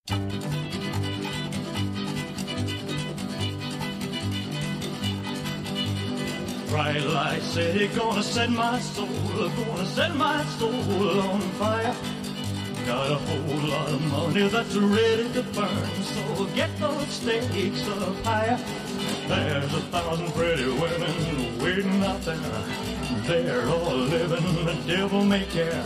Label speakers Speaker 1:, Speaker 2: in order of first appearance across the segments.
Speaker 1: Bright light city, gonna set my soul on fire. Got a whole lot of money that's ready to burn, so get those stakes up higher. There's 1,000 pretty women waiting out there. They're all living the devil may care,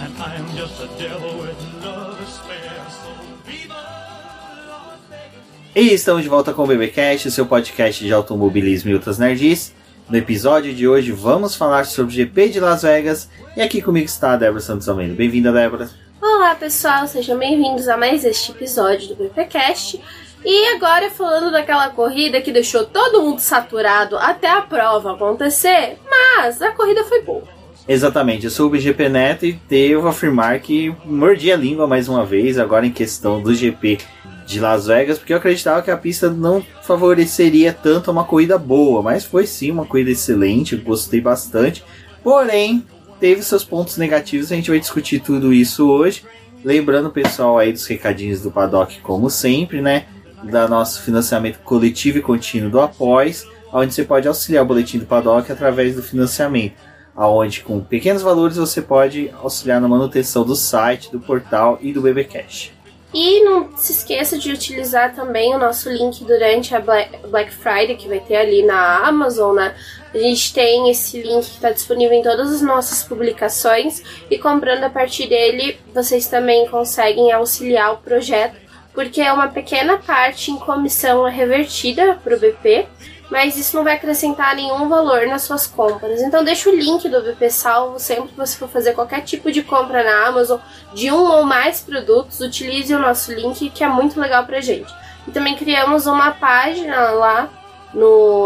Speaker 1: and I'm just a devil with love to spare. So viva Las Vegas.
Speaker 2: E estamos de volta com o BBcast, seu podcast de automobilismo e outras nerds. No episódio de hoje vamos falar sobre o GP de Las Vegas. E aqui comigo está a Débora Santos Almeida. Bem-vinda, Débora.
Speaker 3: Olá pessoal, sejam bem-vindos a mais este episódio do BBcast. E agora falando daquela corrida que deixou todo mundo saturado até a prova acontecer, mas a corrida foi boa.
Speaker 2: Exatamente, eu sou o BGP Neto e devo afirmar que mordi a língua mais uma vez agora em questão do GP de Las Vegas, porque eu acreditava que a pista não favoreceria tanto uma corrida boa, mas foi sim uma corrida excelente, eu gostei bastante, porém teve seus pontos negativos, a gente vai discutir tudo isso hoje, lembrando o pessoal aí dos recadinhos do Paddock como sempre, né, da nosso financiamento coletivo e contínuo do Após, onde você pode auxiliar o boletim do Paddock através do financiamento, onde com pequenos valores você pode auxiliar na manutenção do site, do portal e do BBcast.
Speaker 3: E não se esqueça de utilizar também o nosso link durante a Black Friday, que vai ter ali na Amazon, né? A gente tem esse link que está disponível em todas as nossas publicações e comprando a partir dele, vocês também conseguem auxiliar o projeto, porque é uma pequena parte em comissão revertida para o BP, mas isso não vai acrescentar nenhum valor nas suas compras. Então deixa o link do BP salvo sempre que você for fazer qualquer tipo de compra na Amazon, de um ou mais produtos, utilize o nosso link, que é muito legal pra gente. E também criamos uma página lá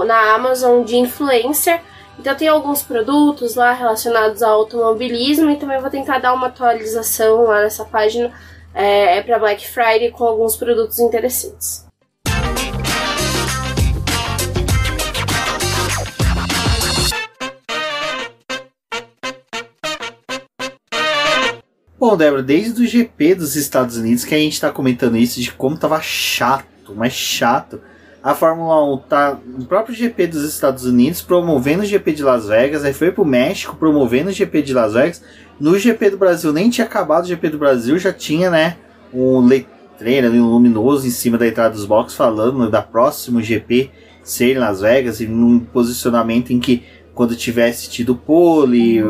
Speaker 3: na Amazon de influencer, então tem alguns produtos lá relacionados ao automobilismo e também vou tentar dar uma atualização lá nessa página para Black Friday com alguns produtos interessantes.
Speaker 2: Bom, Débora, desde o GP dos Estados Unidos que a gente tá comentando isso, de como tava chato, mas chato. A Fórmula 1 tá no próprio GP dos Estados Unidos promovendo o GP de Las Vegas, aí foi pro México promovendo o GP de Las Vegas. No GP do Brasil, nem tinha acabado o GP do Brasil, já tinha, né, um letreiro ali, um luminoso em cima da entrada dos boxes falando da próximo GP ser em Las Vegas, e num posicionamento em que quando tivesse tido pole,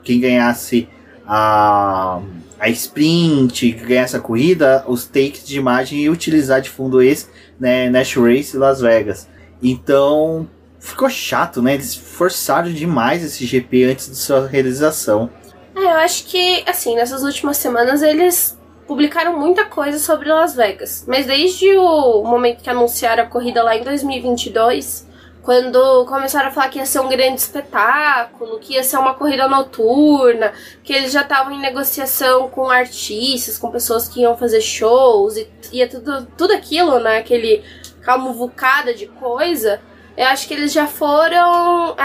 Speaker 2: quem ganhasse a sprint, ganhar essa corrida, os takes de imagem e utilizar de fundo esse, né, Nash Race Las Vegas. Então ficou chato, né? Eles forçaram demais esse GP antes de sua realização.
Speaker 3: Eu acho que, assim, nessas últimas semanas eles publicaram muita coisa sobre Las Vegas, mas desde o momento que anunciaram a corrida lá em 2022, quando começaram a falar que ia ser um grande espetáculo, que ia ser uma corrida noturna, que eles já estavam em negociação com artistas, com pessoas que iam fazer shows, e ia tudo aquilo, né, aquela muvucada de coisa, eu acho que eles já foram,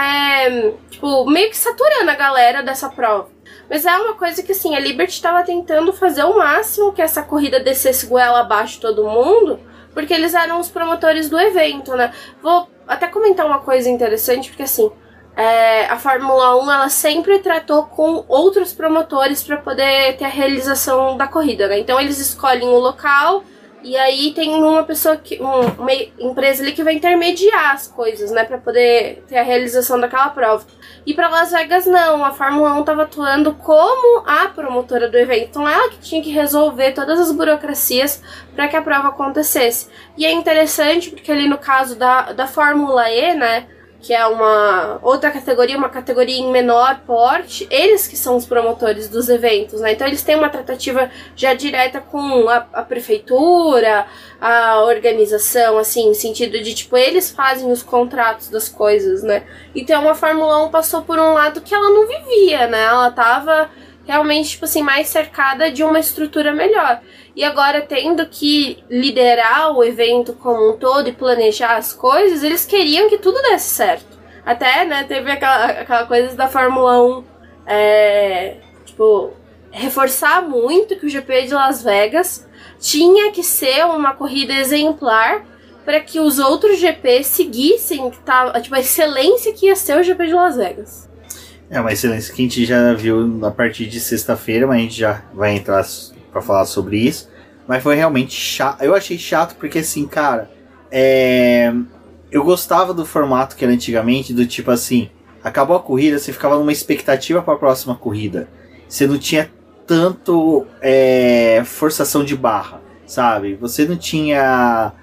Speaker 3: meio que saturando a galera dessa prova. Mas é uma coisa que, assim, a Liberty estava tentando fazer o máximo que essa corrida descesse goela abaixo de todo mundo, porque eles eram os promotores do evento, né? Vou até comentar uma coisa interessante, porque assim, a Fórmula 1 ela sempre tratou com outros promotores para poder ter a realização da corrida, né? Então eles escolhem o local e aí tem uma pessoa, uma empresa ali que vai intermediar as coisas, né? Para poder ter a realização daquela prova. E para Las Vegas não, a Fórmula 1 estava atuando como a promotora do evento. Então ela que tinha que resolver todas as burocracias para que a prova acontecesse. E é interessante porque ali no caso da Fórmula E, né, que é uma outra categoria, uma categoria em menor porte, eles que são os promotores dos eventos, né? Então eles têm uma tratativa já direta com a prefeitura, a organização, assim, no sentido de, tipo, eles fazem os contratos das coisas, né? Então a Fórmula 1 passou por um lado que ela não vivia, né? Ela tava realmente, tipo assim, mais cercada de uma estrutura melhor. E agora, tendo que liderar o evento como um todo e planejar as coisas, eles queriam que tudo desse certo. Até, né, teve aquela coisa da Fórmula 1, reforçar muito que o GP de Las Vegas tinha que ser uma corrida exemplar para que os outros GPs seguissem tipo, a excelência que ia ser o GP de Las Vegas.
Speaker 2: É uma excelência que a gente já viu a partir de sexta-feira, mas a gente já vai entrar para falar sobre isso. Mas foi realmente chato. Eu achei chato porque, assim, cara, eu gostava do formato que era antigamente, do tipo assim, acabou a corrida, você ficava numa expectativa para a próxima corrida. Você não tinha tanto forçação de barra, sabe? Você não tinha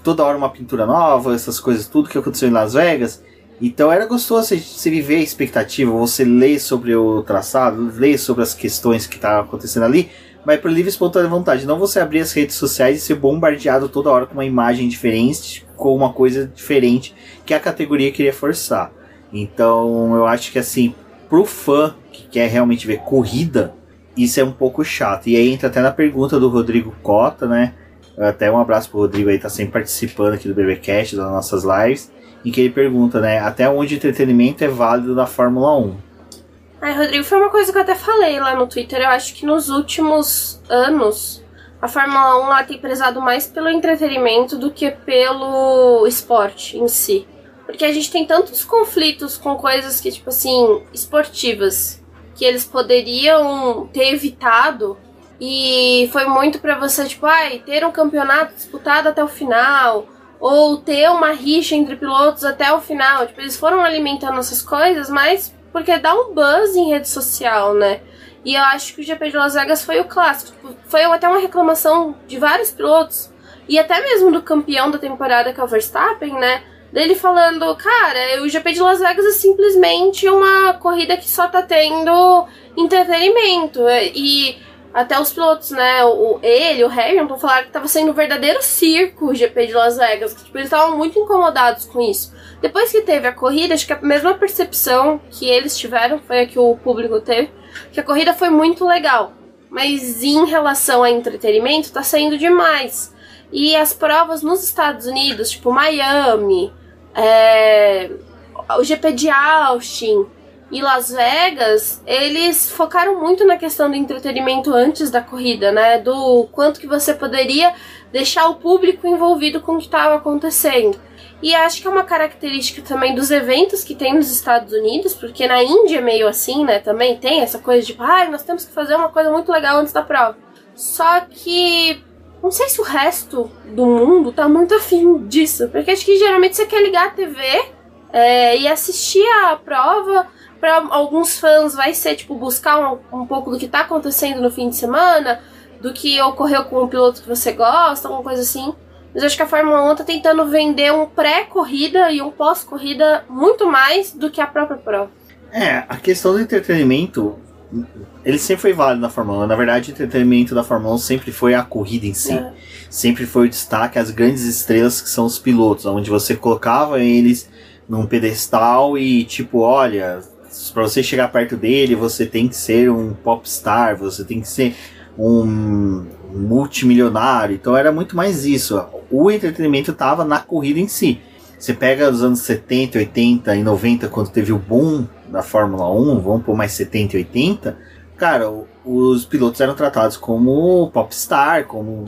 Speaker 2: toda hora uma pintura nova, essas coisas, tudo que aconteceu em Las Vegas. Então era gostoso você viver a expectativa, você ler sobre o traçado, ler sobre as questões que estavam acontecendo ali, mas por livre e espontânea vontade. Não você abrir as redes sociais e ser bombardeado toda hora com uma imagem diferente, com uma coisa diferente que a categoria queria forçar. Então eu acho que, assim, pro fã que quer realmente ver corrida, isso é um pouco chato. E aí entra até na pergunta do Rodrigo Cota, né? Até um abraço pro Rodrigo aí, tá sempre participando aqui do BBcast, das nossas lives, em que ele pergunta, né, até onde o entretenimento é válido na Fórmula 1.
Speaker 3: Rodrigo, foi uma coisa que eu até falei lá no Twitter. Eu acho que nos últimos anos a Fórmula 1 lá tem prezado mais pelo entretenimento do que pelo esporte em si. Porque a gente tem tantos conflitos com coisas que, tipo assim, esportivas, que eles poderiam ter evitado, e foi muito pra você, tipo, ter um campeonato disputado até o final, ou ter uma rixa entre pilotos até o final. Tipo, eles foram alimentando essas coisas, mas porque dá um buzz em rede social, né? E eu acho que o GP de Las Vegas foi o clássico. Tipo, foi até uma reclamação de vários pilotos, e até mesmo do campeão da temporada, que é o Verstappen, né? Dele falando, cara, o GP de Las Vegas é simplesmente uma corrida que só tá tendo entretenimento. E até os pilotos, né, o Hamilton falaram que tava sendo um verdadeiro circo o GP de Las Vegas, que tipo, eles estavam muito incomodados com isso. Depois que teve a corrida, acho que a mesma percepção que eles tiveram foi a que o público teve, que a corrida foi muito legal, mas em relação a entretenimento tá saindo demais. E as provas nos Estados Unidos, tipo Miami, o GP de Austin e Las Vegas, eles focaram muito na questão do entretenimento antes da corrida, né? Do quanto que você poderia deixar o público envolvido com o que estava acontecendo. E acho que é uma característica também dos eventos que tem nos Estados Unidos, porque na Índia é meio assim, né? Também tem essa coisa de, nós temos que fazer uma coisa muito legal antes da prova. Só que não sei se o resto do mundo tá muito afim disso, porque acho que geralmente você quer ligar a TV e assistir a prova. Para alguns fãs vai ser tipo buscar um pouco do que tá acontecendo no fim de semana, do que ocorreu com o piloto que você gosta, alguma coisa assim. Mas eu acho que a Fórmula 1 tá tentando vender um pré-corrida e um pós-corrida muito mais do que a própria prova.
Speaker 2: A questão do entretenimento, ele sempre foi válido na Fórmula 1. Na verdade, o entretenimento da Fórmula 1 sempre foi a corrida em si. Sempre foi o destaque, as grandes estrelas que são os pilotos, onde você colocava eles num pedestal e tipo, olha, para você chegar perto dele, você tem que ser um popstar, você tem que ser um multimilionário. Então era muito mais isso. O entretenimento estava na corrida em si. Você pega os anos 70, 80 e 90, quando teve o boom da Fórmula 1, vamos por mais 70 e 80, cara, os pilotos eram tratados como popstar, como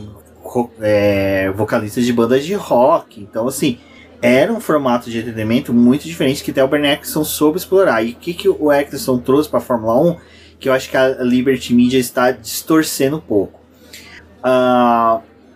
Speaker 2: vocalistas de bandas de rock. Então, assim, era um formato de entretenimento muito diferente que até o Bernie Ecclestone soube explorar. E o que o Ecclestone trouxe para a Fórmula 1, que eu acho que a Liberty Media está distorcendo um pouco.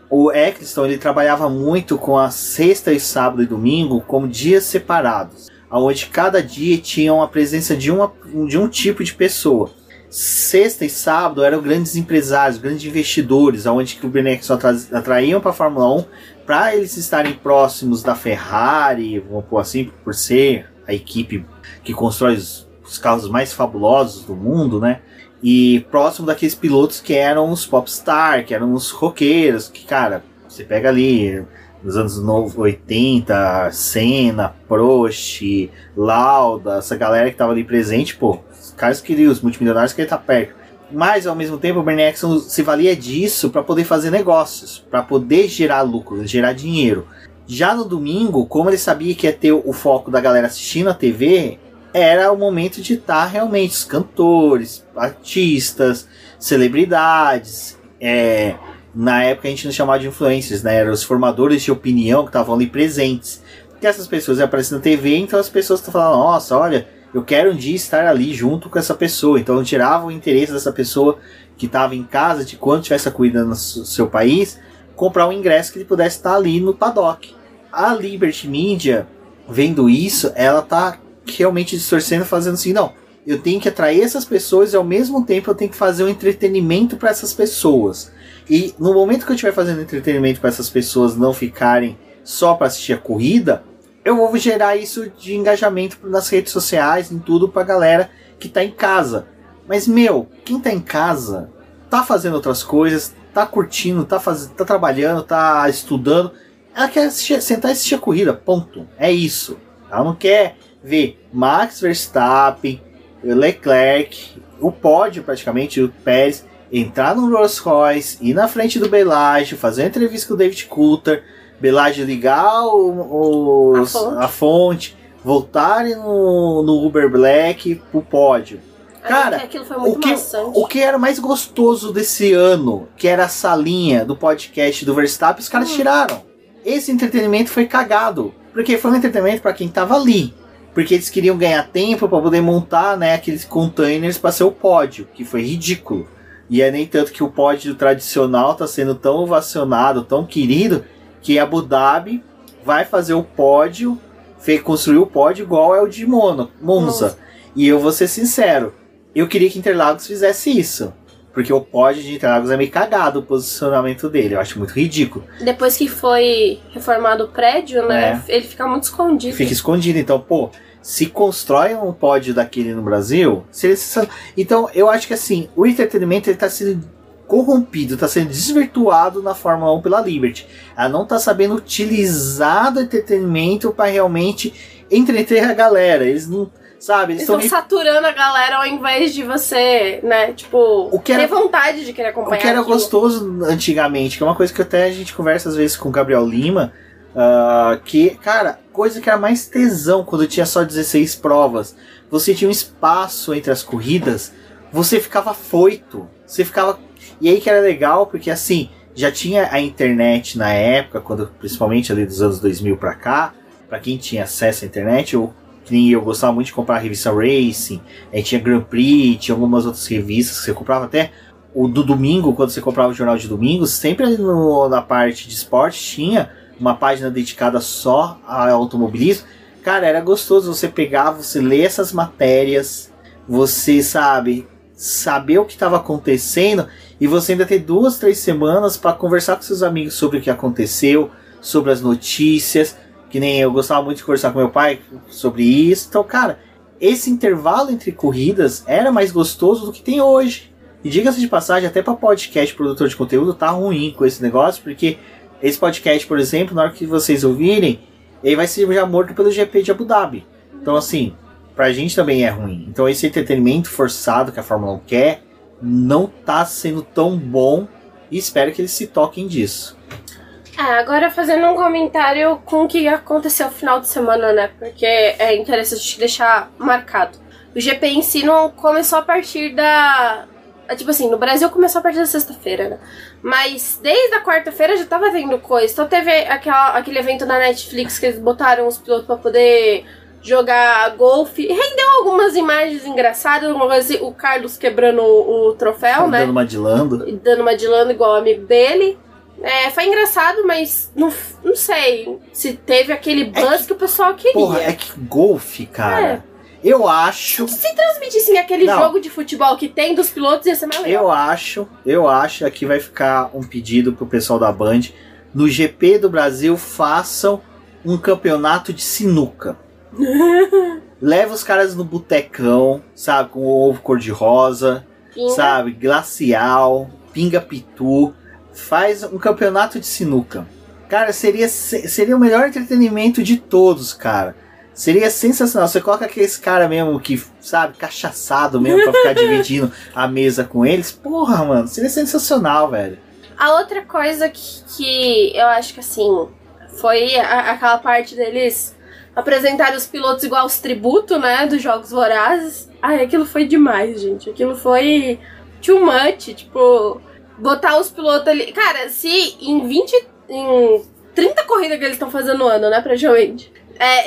Speaker 2: O Ecclestone, ele trabalhava muito com a sexta e sábado e domingo como dias separados, onde cada dia tinha a presença de um tipo de pessoa. Sexta e sábado eram grandes empresários, grandes investidores, onde que o Bernie Ecclestone atraíam para a Fórmula 1 para eles estarem próximos da Ferrari, vamos pôr assim, por ser a equipe que constrói os carros mais fabulosos do mundo, né? E próximo daqueles pilotos que eram os popstar, que eram os roqueiros, que, cara, você pega ali nos anos 80, Senna, Prost, Lauda, essa galera que tava ali presente, pô, os caras queriam, os multimilionários queriam estar perto. Mas, ao mesmo tempo, o Bernie Ecclestone se valia disso para poder fazer negócios, para poder gerar lucro, gerar dinheiro. Já no domingo, como ele sabia que ia ter o foco da galera assistindo a TV, era o momento de estar realmente os cantores, artistas, celebridades, na época a gente não chamava de influencers, né? Eram os formadores de opinião que estavam ali presentes. Que essas pessoas iam aparecer na TV, então as pessoas estão falando, nossa, olha, eu quero um dia estar ali junto com essa pessoa. Então tirava o interesse dessa pessoa que estava em casa, de quando tivesse a corrida no seu país, comprar um ingresso que ele pudesse estar ali no paddock. A Liberty Media, vendo isso, ela tá realmente distorcendo, fazendo assim, não, eu tenho que atrair essas pessoas e ao mesmo tempo eu tenho que fazer um entretenimento para essas pessoas. E no momento que eu estiver fazendo entretenimento para essas pessoas não ficarem só para assistir a corrida, eu vou gerar isso de engajamento nas redes sociais, em tudo, pra galera que tá em casa. Mas, quem tá em casa, tá fazendo outras coisas, tá curtindo, tá trabalhando, tá estudando. Ela quer sentar e assistir a corrida, ponto. É isso. Ela não quer ver Max Verstappen, Leclerc, o pódio praticamente, o Pérez, entrar no Rolls Royce, ir na frente do Belage, fazer uma entrevista com o David Coulter, Belage ligar a fonte, voltarem no Uber Black pro pódio. Cara,
Speaker 3: aquilo foi muito maçante.
Speaker 2: O que era mais gostoso desse ano, que era a salinha do podcast do Verstappen, os caras tiraram. Esse entretenimento foi cagado, porque foi um entretenimento para quem tava ali. Porque eles queriam ganhar tempo para poder montar, né, aqueles containers para ser o pódio, que foi ridículo. E é nem tanto que o pódio tradicional tá sendo tão ovacionado, tão querido, que Abu Dhabi vai fazer o pódio, construir o pódio igual é o de Monza. E eu vou ser sincero, eu queria que Interlagos fizesse isso. Porque o pódio de Interlagos é meio cagado o posicionamento dele, eu acho muito ridículo. Depois
Speaker 3: que foi reformado o prédio, né, ele fica muito escondido.
Speaker 2: Fica escondido, então, se constrói um pódio daquele no Brasil, então eu acho que assim, o entretenimento ele tá sendo corrompido, está sendo desvirtuado na Fórmula 1 pela Liberty. Ela não está sabendo utilizar do entretenimento para realmente entreter a galera. Eles não, sabe? Eles estão
Speaker 3: saturando a galera ao invés de você, né? Tipo, ter vontade de querer acompanhar.
Speaker 2: O que era gostoso antigamente, que é uma coisa que até a gente conversa às vezes com o Gabriel Lima, que, cara, coisa que era mais tesão quando tinha só 16 provas. Você tinha um espaço entre as corridas, você ficava afoito, você ficava. E aí que era legal, porque assim, já tinha a internet na época, principalmente ali dos anos 2000 pra cá, pra quem tinha acesso à internet, eu gostava muito de comprar a revista Racing, aí tinha Grand Prix, tinha algumas outras revistas que você comprava até. O do domingo, quando você comprava o jornal de domingo, sempre ali na parte de esporte tinha uma página dedicada só ao automobilismo. Cara, era gostoso você pegar, você ler essas matérias, você saber o que estava acontecendo e você ainda ter 2, 3 semanas para conversar com seus amigos sobre o que aconteceu, sobre as notícias, que nem eu gostava muito de conversar com meu pai sobre isso. Então, cara, esse intervalo entre corridas era mais gostoso do que tem hoje. E diga-se de passagem, até para podcast, produtor de conteúdo, tá ruim com esse negócio, porque esse podcast, por exemplo, na hora que vocês ouvirem, ele vai ser já morto pelo GP de Abu Dhabi. Então, assim, pra gente também é ruim. Então esse entretenimento forçado que a Fórmula 1 quer não tá sendo tão bom e espero que eles se toquem disso.
Speaker 3: Agora fazendo um comentário com o que aconteceu no final de semana, né? Porque é interessante deixar marcado. O GP em si não começou a partir da... Tipo assim, no Brasil começou a partir da sexta-feira, né? Mas desde a quarta-feira já tava tendo coisa. Então teve aquele evento na Netflix que eles botaram os pilotos pra poder jogar golfe. Rendeu algumas imagens engraçadas, o Carlos quebrando o troféu, né?
Speaker 2: Dando uma de lando igual o amigo dele. Foi engraçado, mas não sei se teve aquele buzz que o pessoal queria. Porra, é que golfe, cara... Eu acho...
Speaker 3: Se transmitissem aquele jogo de futebol que tem dos pilotos, ia ser mais legal.
Speaker 2: Eu acho, aqui vai ficar um pedido pro pessoal da Band, no GP do Brasil, façam um campeonato de sinuca. Leva os caras no botecão, sabe, com o ovo cor-de-rosa, sabe, glacial, pinga-pitu, faz um campeonato de sinuca. Cara, seria o melhor entretenimento de todos, cara. Seria sensacional. Você coloca aqueles cara mesmo que, sabe, cachaçado mesmo pra ficar dividindo a mesa com eles. Porra, mano, seria sensacional, velho.
Speaker 3: A outra coisa que eu acho que, assim, foi aquela parte deles apresentarem os pilotos igual os tributos, né, dos Jogos Vorazes. Ai, aquilo foi demais, gente. Aquilo foi too much, tipo... botar os pilotos ali. Cara, se em 30 corridas que eles estão fazendo no ano, né, praticamente,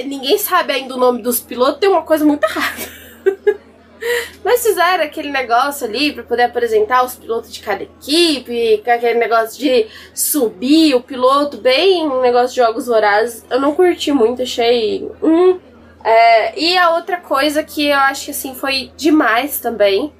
Speaker 3: ninguém sabe ainda o nome dos pilotos, tem uma coisa muito errada. Mas fizeram aquele negócio ali pra poder apresentar os pilotos de cada equipe, com aquele negócio de subir o piloto, bem um negócio de Jogos Vorazes. Eu não curti muito, achei... E a outra coisa que eu acho que assim foi demais também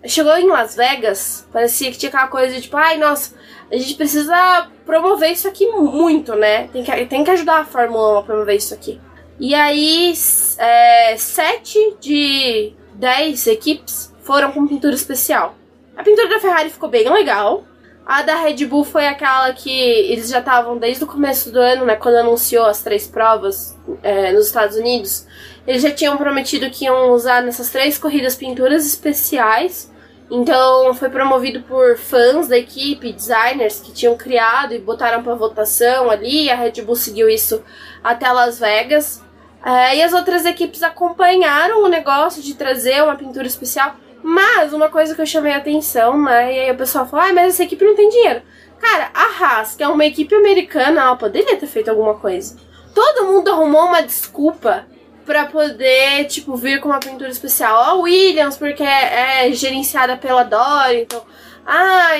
Speaker 3: chegou em Las Vegas, parecia que tinha aquela coisa de tipo, ai, nossa, a gente precisa promover isso aqui muito, né? Tem que ajudar a Fórmula 1 a promover isso aqui. E aí, 7 de 10 equipes foram com pintura especial. A pintura da Ferrari ficou bem legal. A da Red Bull foi aquela que eles já estavam desde o começo do ano, né? Quando anunciou as 3 provas nos Estados Unidos. Eles já tinham prometido que iam usar nessas 3 corridas pinturas especiais. Então foi promovido por fãs da equipe, designers que tinham criado e botaram para votação ali. A Red Bull seguiu isso até Las Vegas. E as outras equipes acompanharam o negócio de trazer uma pintura especial. Mas uma coisa que eu chamei a atenção, né? E aí o pessoal falou, mas essa equipe não tem dinheiro. Cara, a Haas, que é uma equipe americana, ela poderia ter feito alguma coisa. Todo mundo arrumou uma desculpa pra poder, tipo, vir com uma pintura especial. A Williams, porque é gerenciada pela Dory, então...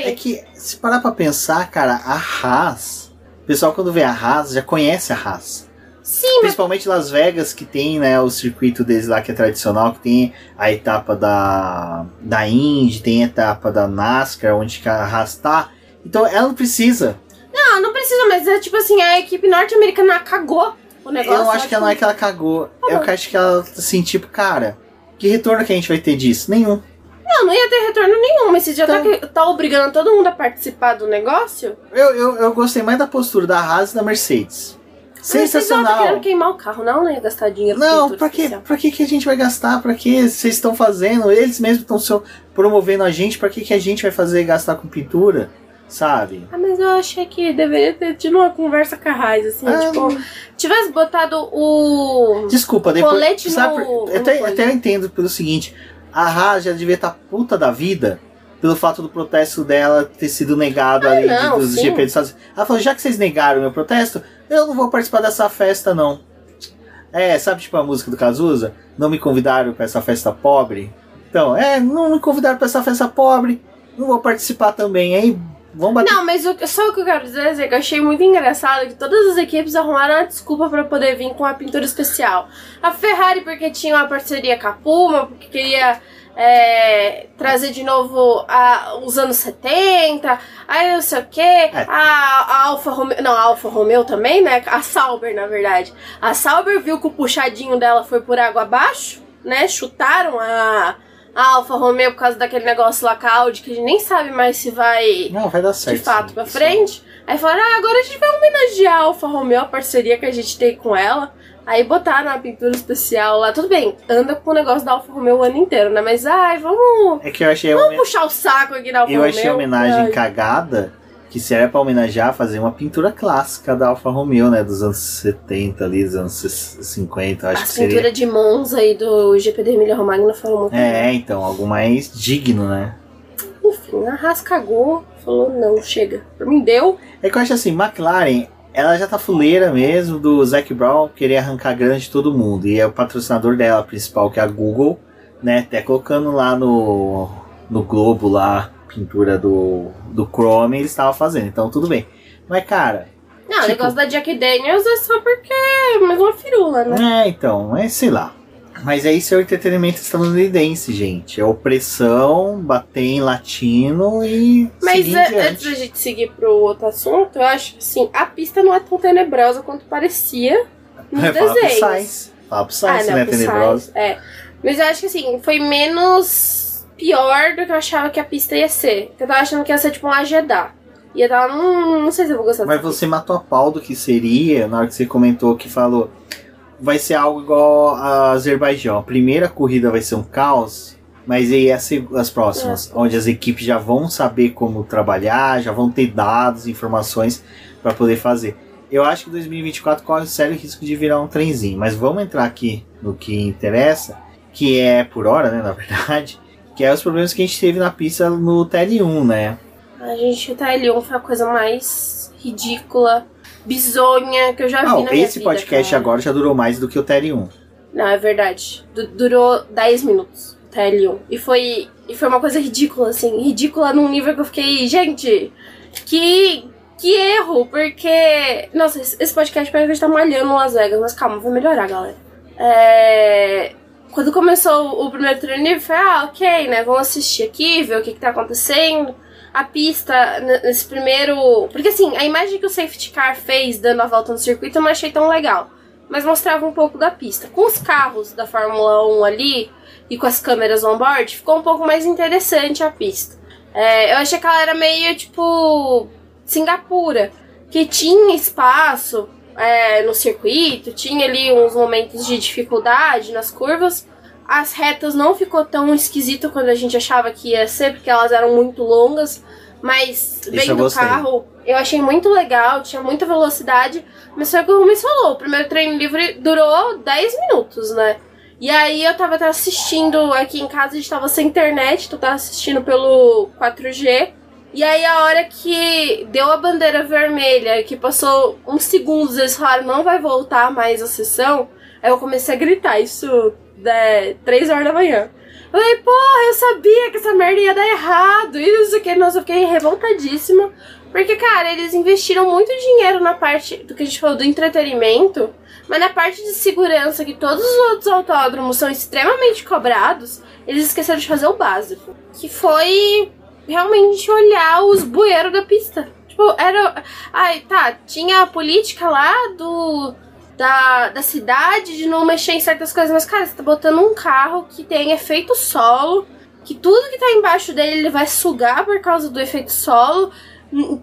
Speaker 3: É
Speaker 2: que, se parar pra pensar, cara, a Haas... O pessoal, quando vê a Haas, já conhece a Haas.
Speaker 3: Sim,
Speaker 2: principalmente Las Vegas, que tem, né, o circuito deles lá que é tradicional, que tem a etapa da Indy, tem a etapa da NASCAR, onde a Haas tá. Então ela não precisa.
Speaker 3: Não precisa, mas é tipo assim, a equipe norte-americana cagou o negócio.
Speaker 2: Eu acho que ela não é que ela cagou. Eu acho que ela, assim, tipo, cara, que retorno que a gente vai ter disso? Nenhum.
Speaker 3: Não ia ter retorno nenhum, mas você já tá obrigando todo mundo a participar do negócio?
Speaker 2: Eu gostei mais da postura da Haas e da Mercedes. Sensacional. Vocês não querendo
Speaker 3: queimar o carro, não ia gastar dinheiro.
Speaker 2: Não, pra que a gente vai gastar? Pra que vocês estão fazendo? Eles mesmos estão promovendo a gente. Pra que a gente vai fazer gastar com pintura? Sabe?
Speaker 3: Mas eu achei que deveria ter tido uma conversa com a Haas, assim, tivesse botado o...
Speaker 2: Desculpa, depois...
Speaker 3: colete
Speaker 2: sabe, até eu entendo pelo seguinte, a Haas já devia estar puta da vida pelo fato do protesto dela ter sido negado ali dos GP dos Estados Unidos. Ela falou, já que vocês negaram o meu protesto, eu não vou participar dessa festa, não. Sabe tipo a música do Cazuza? Não me convidaram pra essa festa pobre. Então, não me convidaram pra essa festa pobre, não vou participar também, aí vamos bater.
Speaker 3: Não, mas só o que eu quero dizer é que eu achei muito engraçado que todas as equipes arrumaram uma desculpa pra poder vir com a pintura especial. A Ferrari porque tinha uma parceria com a Puma, porque queria... trazer de novo os anos 70, aí não sei o que, a Alfa Romeo, não, a Alfa Romeo também, né, a Sauber na verdade, a Sauber viu que o puxadinho dela foi por água abaixo, né, chutaram a Alfa Romeo por causa daquele negócio lá com a Audi, que a gente nem sabe mais se vai
Speaker 2: dar certo,
Speaker 3: de fato pra frente, aí falaram, agora a gente vai homenagear a Alfa Romeo, a parceria que a gente tem com ela. Aí botaram a pintura especial lá, tudo bem, anda com o negócio da Alfa Romeo o ano inteiro, né? Mas vamos.
Speaker 2: É que eu achei.
Speaker 3: Vamos puxar o saco aqui da Alfa Romeo.
Speaker 2: Eu achei a homenagem cagada, que se era pra homenagear, fazer uma pintura clássica da Alfa Romeo, né? Dos anos 70 ali, dos anos 50, acho que seria. A pintura
Speaker 3: de Monza aí do GP da Emília Romagna foram muito bem.
Speaker 2: Então, algo mais digno, né?
Speaker 3: Enfim, a Haas cagou, falou, não, chega. Pra mim deu.
Speaker 2: É que eu acho assim, McLaren. Ela já tá fuleira mesmo do Zac Brown querer arrancar grana de todo mundo. E é o patrocinador dela principal, que é a Google, né? Até colocando lá no Globo lá, pintura do Chrome, eles estavam fazendo. Então tudo bem. Mas cara...
Speaker 3: Não, o negócio da Jack Daniels é só porque é mais uma firula, né?
Speaker 2: Então, sei lá. Mas isso é o entretenimento estadunidense, gente. É opressão, bater em latino e
Speaker 3: mas antes da gente seguir pro outro assunto, eu acho que assim, a pista não é tão tenebrosa quanto parecia nos desenhos.
Speaker 2: Fala pro Sainz, não é tenebrosa.
Speaker 3: Mas eu acho que assim, foi menos pior do que eu achava que a pista ia ser. Eu tava achando que ia ser tipo um Jeddah. Ia dar não sei se eu vou gostar.
Speaker 2: Mas você matou a pau do que seria na hora que você comentou, que falou... Vai ser algo igual a Azerbaijão. A primeira corrida vai ser um caos, mas aí as próximas, onde as equipes já vão saber como trabalhar, já vão ter dados, informações para poder fazer. Eu acho que 2024 corre o sério risco de virar um trenzinho, mas vamos entrar aqui no que interessa, que é por hora, né, na verdade, Que é os problemas que a gente teve na pista no TL1, né?
Speaker 3: A gente, o TL1 foi a coisa mais ridícula, bizonha que eu já vi na minha vida.
Speaker 2: Esse podcast agora já durou mais do que o TL1.
Speaker 3: Não, é verdade. Durou 10 minutos o TL1. E foi uma coisa ridícula, assim. Ridícula num nível que eu fiquei... Gente, que erro. Porque... Nossa, esse podcast parece que a gente tá malhando em Las Vegas. Mas calma, vai melhorar, galera. Quando começou o primeiro treino livre, foi, ok, né? Vamos assistir aqui, ver o que tá acontecendo. A pista, nesse primeiro... Porque assim, a imagem que o safety car fez dando a volta no circuito eu não achei tão legal. Mas mostrava um pouco da pista. Com os carros da Fórmula 1 ali e com as câmeras on-board, ficou um pouco mais interessante a pista. Eu achei que ela era meio, tipo, Singapura, que tinha espaço no circuito, tinha ali uns momentos de dificuldade nas curvas. As retas não ficou tão esquisito quando a gente achava que ia ser, porque elas eram muito longas, mas vendo do carro, eu achei muito legal, tinha muita velocidade, mas foi o que o Rubens falou, o primeiro treino livre durou 10 minutos, né? E aí eu tava assistindo aqui em casa, a gente tava sem internet, então eu tava assistindo pelo 4G, e aí a hora que deu a bandeira vermelha, que passou uns segundos, eles falaram, não vai voltar mais a sessão, aí eu comecei a gritar, isso... 3 horas da manhã. Eu falei, porra, eu sabia que essa merda ia dar errado. E não sei o que, nossa, eu fiquei revoltadíssima. Porque, cara, eles investiram muito dinheiro na parte do que a gente falou do entretenimento, mas na parte de segurança, que todos os outros autódromos são extremamente cobrados, eles esqueceram de fazer o básico. Que foi realmente olhar os bueiros da pista. Tipo, era... tinha a política lá da cidade de não mexer em certas coisas, mas, cara, você tá botando um carro que tem efeito solo, que tudo que tá embaixo dele ele vai sugar por causa do efeito solo,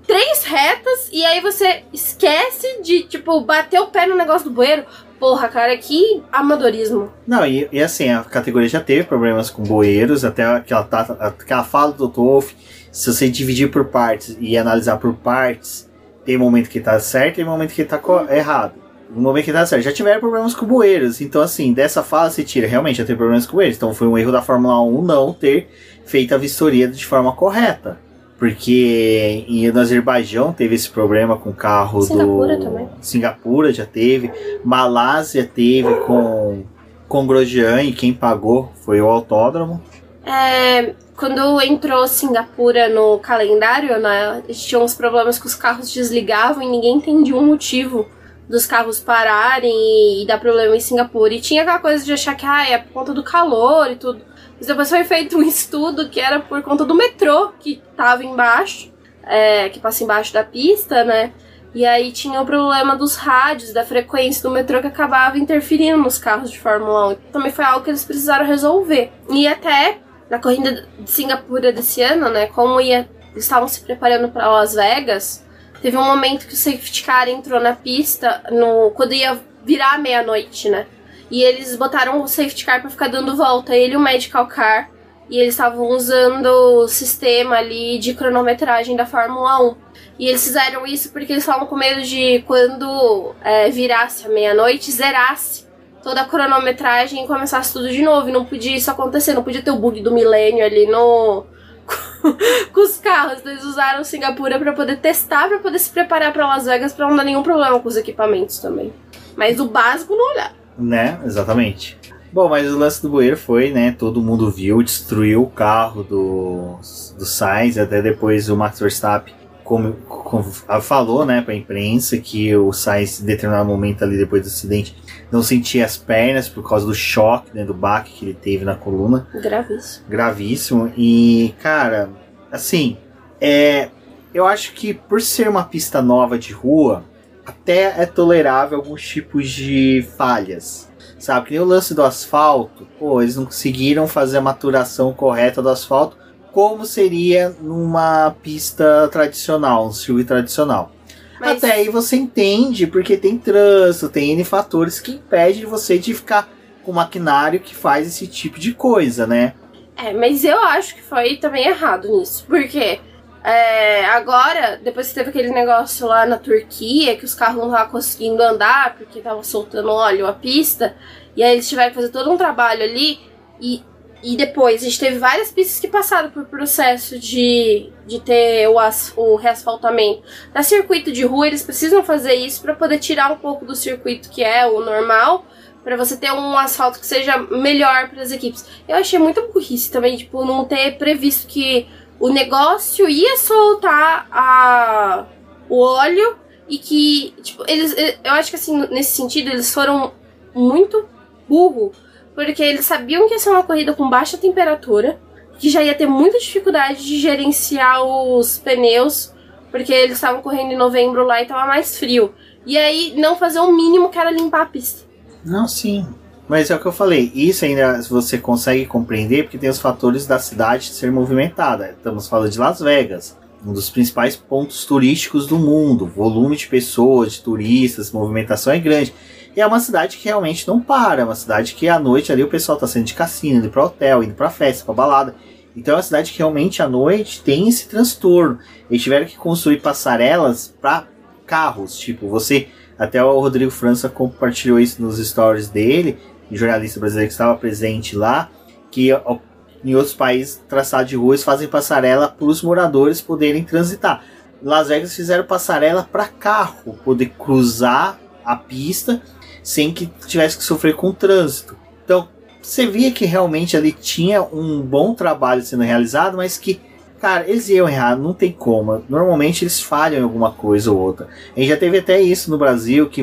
Speaker 3: 3 retas, e aí você esquece de, tipo, bater o pé no negócio do bueiro. Porra, cara, que amadorismo.
Speaker 2: Não, e assim, a categoria já teve problemas com bueiros, até aquela fala do Wolff, se você dividir por partes e analisar por partes, tem momento que tá certo e tem momento que tá errado. No momento que tá certo, já tiveram problemas com bueiros. Então, assim, dessa fala você tira, realmente já teve problemas com bueiros. Então foi um erro da Fórmula 1 não ter feito a vistoria de forma correta. Porque no Azerbaijão teve esse problema com o carro
Speaker 3: Singapura também.
Speaker 2: Singapura já teve. Malásia teve com Grosjean, e quem pagou foi o autódromo.
Speaker 3: Quando entrou Singapura no calendário, né, tinha uns problemas que os carros desligavam e ninguém entendia o motivo dos carros pararem e dar problema em Singapura. E tinha aquela coisa de achar que é por conta do calor e tudo. Mas depois foi feito um estudo que era por conta do metrô que tava embaixo, que passa embaixo da pista, né? E aí tinha o problema dos rádios, da frequência do metrô que acabava interferindo nos carros de Fórmula 1. Também foi algo que eles precisaram resolver. E até na corrida de Singapura desse ano, né? Como eles estavam se preparando para Las Vegas, teve um momento que o safety car entrou na pista quando ia virar meia-noite, né? E eles botaram o safety car pra ficar dando volta, ele e o medical car. E eles estavam usando o sistema ali de cronometragem da Fórmula 1. E eles fizeram isso porque eles estavam com medo de quando virasse a meia-noite, zerasse toda a cronometragem e começasse tudo de novo. E não podia isso acontecer, não podia ter o bug do milênio ali com os carros. Eles usaram Singapura pra poder testar, pra poder se preparar pra Las Vegas, pra não dar nenhum problema com os equipamentos também. Mas o básico não olhar.
Speaker 2: Né, exatamente. Bom, mas o lance do bueiro foi, né, todo mundo viu, destruiu o carro do Sainz, até depois o Max Verstappen falou, né, pra imprensa que o Sainz, em determinado momento ali depois do acidente, não sentia as pernas por causa do choque, né, do baque que ele teve na coluna. Gravíssimo. E, cara, assim, eu acho que por ser uma pista nova de rua, até é tolerável alguns tipos de falhas, sabe? Que nem o lance do asfalto, eles não conseguiram fazer a maturação correta do asfalto como seria numa pista tradicional, um circuito tradicional. Mas até aí você entende, porque tem trânsito, tem N fatores que impedem você de ficar com maquinário que faz esse tipo de coisa, né?
Speaker 3: Mas eu acho que foi também errado nisso, porque... agora, depois que teve aquele negócio lá na Turquia, que os carros não estavam conseguindo andar porque estavam soltando óleo a pista, e aí eles tiveram que fazer todo um trabalho ali, e E depois a gente teve várias pistas que passaram por processo de ter o reasfaltamento. Na circuito de rua, eles precisam fazer isso para poder tirar um pouco do circuito que é o normal, para você ter um asfalto que seja melhor para as equipes. Eu achei muito burrice também, tipo, não ter previsto que o negócio ia soltar o óleo e que, tipo, eu acho que assim, nesse sentido, eles foram muito burro, porque eles sabiam que ia ser uma corrida com baixa temperatura, que já ia ter muita dificuldade de gerenciar os pneus, porque eles estavam correndo em novembro lá e tava mais frio. E aí, não fazer o mínimo que era limpar a pista.
Speaker 2: Não, sim. Mas é o que eu falei, isso ainda você consegue compreender porque tem os fatores da cidade ser movimentada. Estamos falando de Las Vegas, um dos principais pontos turísticos do mundo. Volume de pessoas, de turistas, movimentação é grande. E é uma cidade que realmente não para, é uma cidade que à noite ali o pessoal tá saindo de cassino, indo para hotel, indo para festa, para balada. Então é uma cidade que realmente à noite tem esse transtorno. Eles tiveram que construir passarelas para carros, tipo, até o Rodrigo França compartilhou isso nos stories dele, jornalista brasileiro que estava presente lá, que em outros países, traçado de ruas fazem passarela para os moradores poderem transitar. Las Vegas fizeram passarela para carro poder cruzar a pista sem que tivesse que sofrer com o trânsito. Então, você via que realmente ali tinha um bom trabalho sendo realizado, mas que, cara, eles iam errar, não tem como. Normalmente eles falham em alguma coisa ou outra. A gente já teve até isso no Brasil, que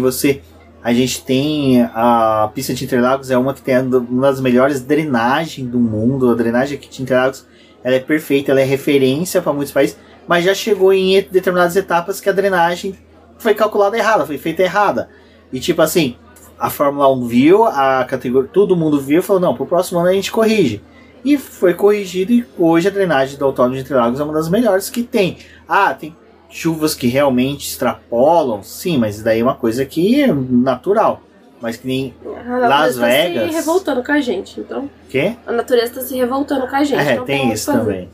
Speaker 2: a gente tem a pista de Interlagos, é uma que tem uma das melhores drenagens do mundo. A drenagem aqui de Interlagos, ela é perfeita, ela é referência para muitos países, mas já chegou em determinadas etapas que a drenagem foi calculada errada, foi feita errada. E tipo assim, a Fórmula 1 viu, a categoria, todo mundo viu e falou, não, pro próximo ano a gente corrige. E foi corrigido e hoje a drenagem do Autódromo de Interlagos é uma das melhores que tem. Tem chuvas que realmente extrapolam, sim, mas daí é uma coisa que é natural. Mas que nem Las Vegas...
Speaker 3: tá se revoltando com a gente, então...
Speaker 2: Quê?
Speaker 3: A natureza tá se revoltando com a gente. Não
Speaker 2: tem isso também.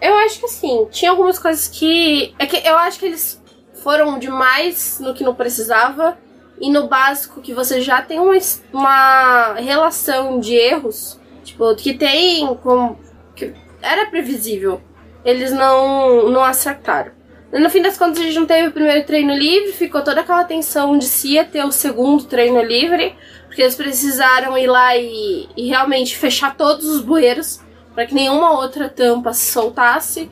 Speaker 3: Eu acho que assim, tinha algumas coisas que... eu acho que eles foram demais no que não precisava e no básico que você já tem uma relação de erros, tipo, que tem como... que era previsível. Eles não acertaram. No fim das contas, a gente não teve o primeiro treino livre, ficou toda aquela tensão de se ia ter o segundo treino livre, porque eles precisaram ir lá e realmente fechar todos os bueiros, para que nenhuma outra tampa se soltasse.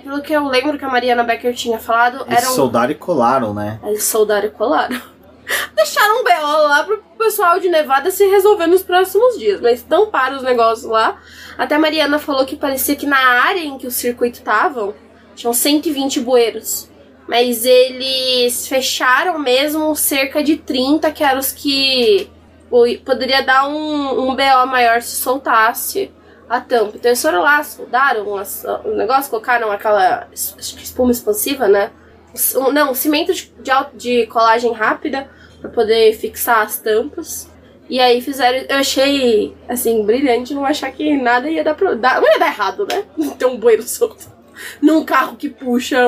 Speaker 3: Pelo que eu lembro que a Mariana Becker tinha falado...
Speaker 2: Eles soldaram e colaram, né?
Speaker 3: Eles soldaram e colaram. Deixaram um BO lá pro pessoal de Nevada se resolver nos próximos dias, mas tamparam os negócios lá. Até a Mariana falou que parecia que na área em que o circuito estavam, tinham 120 bueiros. Mas eles fecharam mesmo cerca de 30, que eram os que poderia dar um BO maior se soltasse a tampa. Então eles foram lá, soldaram o negócio, colocaram aquela espuma expansiva, né? Cimento de colagem rápida para poder fixar as tampas. E aí fizeram... Eu achei, assim, brilhante não achar que nada ia dar não ia dar errado, né? Ter um bueiro solto num carro que puxa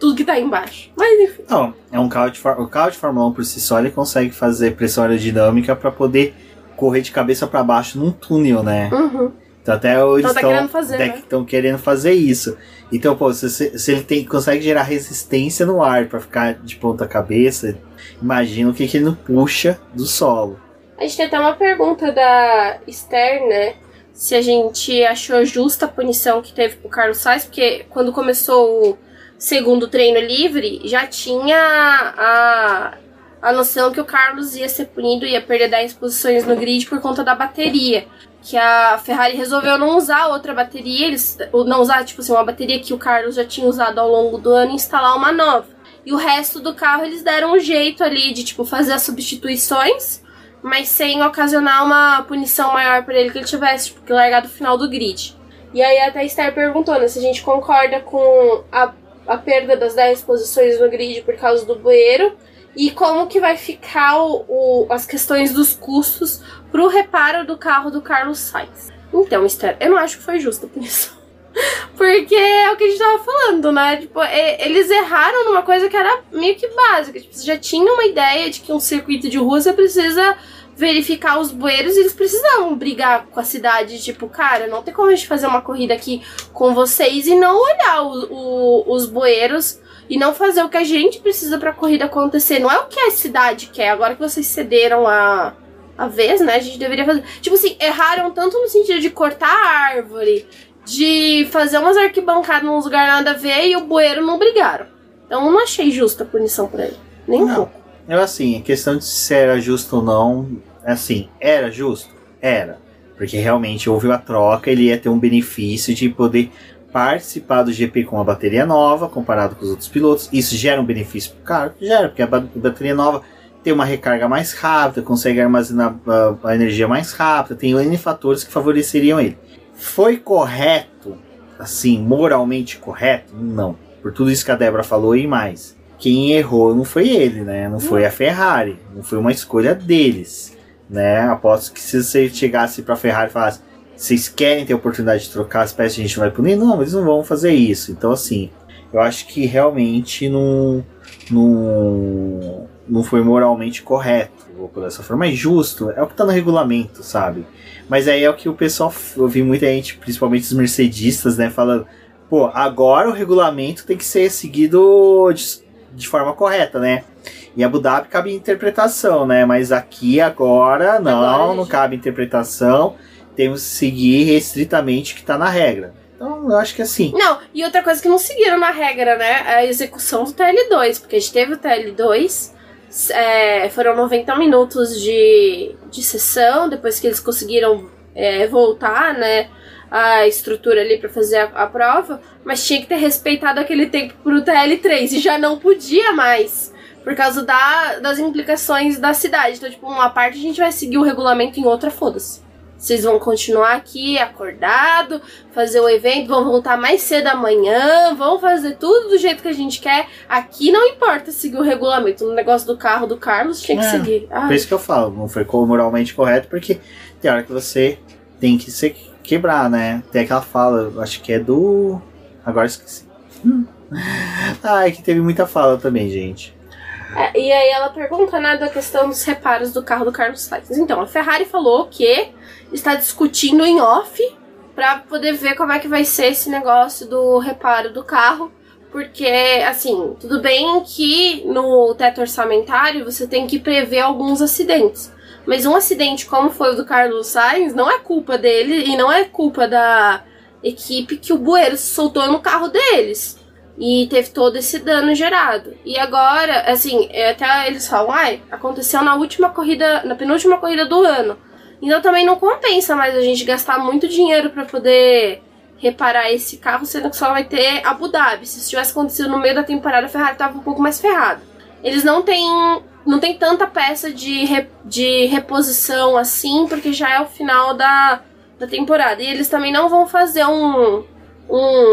Speaker 3: tudo que tá embaixo. Mas enfim.
Speaker 2: Não, é um carro o carro de Fórmula 1 por si só, ele consegue fazer pressão aerodinâmica para poder correr de cabeça para baixo num túnel, né?
Speaker 3: Uhum.
Speaker 2: Então até eles estão querendo fazer isso. Então, pô, se ele consegue gerar resistência no ar para ficar de ponta cabeça, imagina o que ele não puxa do solo.
Speaker 3: A gente tem até uma pergunta da Esther, né? Se a gente achou justa a punição que teve pro Carlos Sainz, porque quando começou o segundo treino livre, já tinha a noção que o Carlos ia ser punido, ia perder 10 posições no grid por conta da bateria. Que a Ferrari resolveu não usar outra bateria, não usar, tipo assim, uma bateria que o Carlos já tinha usado ao longo do ano e instalar uma nova. E o resto do carro eles deram um jeito ali de, tipo, fazer as substituições, mas sem ocasionar uma punição maior para ele que ele tivesse, tipo, que largar do final do grid. E aí até a Esther perguntou, né, se a gente concorda com a perda das 10 posições no grid por causa do bueiro e como que vai ficar as questões dos custos pro reparo do carro do Carlos Sainz. Então, Esther, eu não acho que foi justa a punição. Porque é o que a gente tava falando, né? Tipo, eles erraram numa coisa que era meio que básica. Tipo, você já tinha uma ideia de que um circuito de rua você precisa verificar os bueiros, eles precisavam brigar com a cidade, tipo, cara, não tem como a gente fazer uma corrida aqui com vocês e não olhar os bueiros e não fazer o que a gente precisa pra corrida acontecer. Não é o que a cidade quer. Agora que vocês cederam a vez, né, a gente deveria fazer... Tipo assim, erraram tanto no sentido de cortar a árvore, de fazer umas arquibancadas num lugar nada a ver e o bueiro não brigaram. Então eu não achei justa a punição pra ele. Nem um pouco.
Speaker 2: Eu, assim, a questão de se era justo ou não, assim, era justo? Era. Porque realmente houve a troca, ele ia ter um benefício de poder participar do GP com uma bateria nova, comparado com os outros pilotos. Isso gera um benefício pro cara? Gera, porque a bateria nova tem uma recarga mais rápida, consegue armazenar a energia mais rápida, tem N fatores que favoreceriam ele. Foi correto, assim, moralmente correto? Não. Por tudo isso que a Débora falou e mais. Quem errou não foi ele, né? Não foi a Ferrari. Não foi uma escolha deles, né? Aposto que se você chegasse pra Ferrari e falasse, vocês querem ter a oportunidade de trocar as peças, a gente vai punir? Não, eles não vão fazer isso. Então, assim, eu acho que realmente não foi moralmente correto, vou por dessa forma. Mas justo, é o que tá no regulamento, sabe? Mas aí é o que o pessoal, eu vi muita gente, principalmente os mercedistas, né, falando, pô, agora o regulamento tem que ser seguido de forma correta, né? Em Abu Dhabi cabe interpretação, né? Mas aqui agora não cabe interpretação. Temos que seguir restritamente o que tá na regra. Então, eu acho que assim...
Speaker 3: Não, e outra coisa que não seguiram na regra, né? A execução do TL2. Porque a gente teve o TL2, foram 90 minutos de sessão, depois que eles conseguiram voltar, né? A estrutura ali pra fazer a prova, mas tinha que ter respeitado aquele tempo pro TL3 e já não podia mais, por causa das implicações da cidade. Então, tipo, uma parte a gente vai seguir o regulamento, em outra, foda-se. Vocês vão continuar aqui acordado, fazer o evento, vão voltar mais cedo amanhã, vão fazer tudo do jeito que a gente quer. Aqui não importa seguir o regulamento. No negócio do carro do Carlos, tinha que seguir.
Speaker 2: Por isso que eu falo, não foi moralmente correto, porque tem hora que você tem que ser... quebrar, né? Tem aquela fala, acho que é do... Agora esqueci. Ai, que teve muita fala também, gente.
Speaker 3: E aí ela pergunta, né, da questão dos reparos do carro do Carlos Sainz. Então, a Ferrari falou que está discutindo em off pra poder ver como é que vai ser esse negócio do reparo do carro. Porque, assim, tudo bem que no teto orçamentário você tem que prever alguns acidentes. Mas um acidente como foi o do Carlos Sainz não é culpa dele e não é culpa da equipe que o bueiro se soltou no carro deles. E teve todo esse dano gerado. E agora, assim, até eles falam, aconteceu na última corrida, na penúltima corrida do ano. Então também não compensa mais a gente gastar muito dinheiro pra poder reparar esse carro, sendo que só vai ter Abu Dhabi. Se isso tivesse acontecido no meio da temporada, a Ferrari tava um pouco mais ferrada. Eles não tem tanta peça de reposição assim, porque já é o final da temporada. E eles também não vão fazer um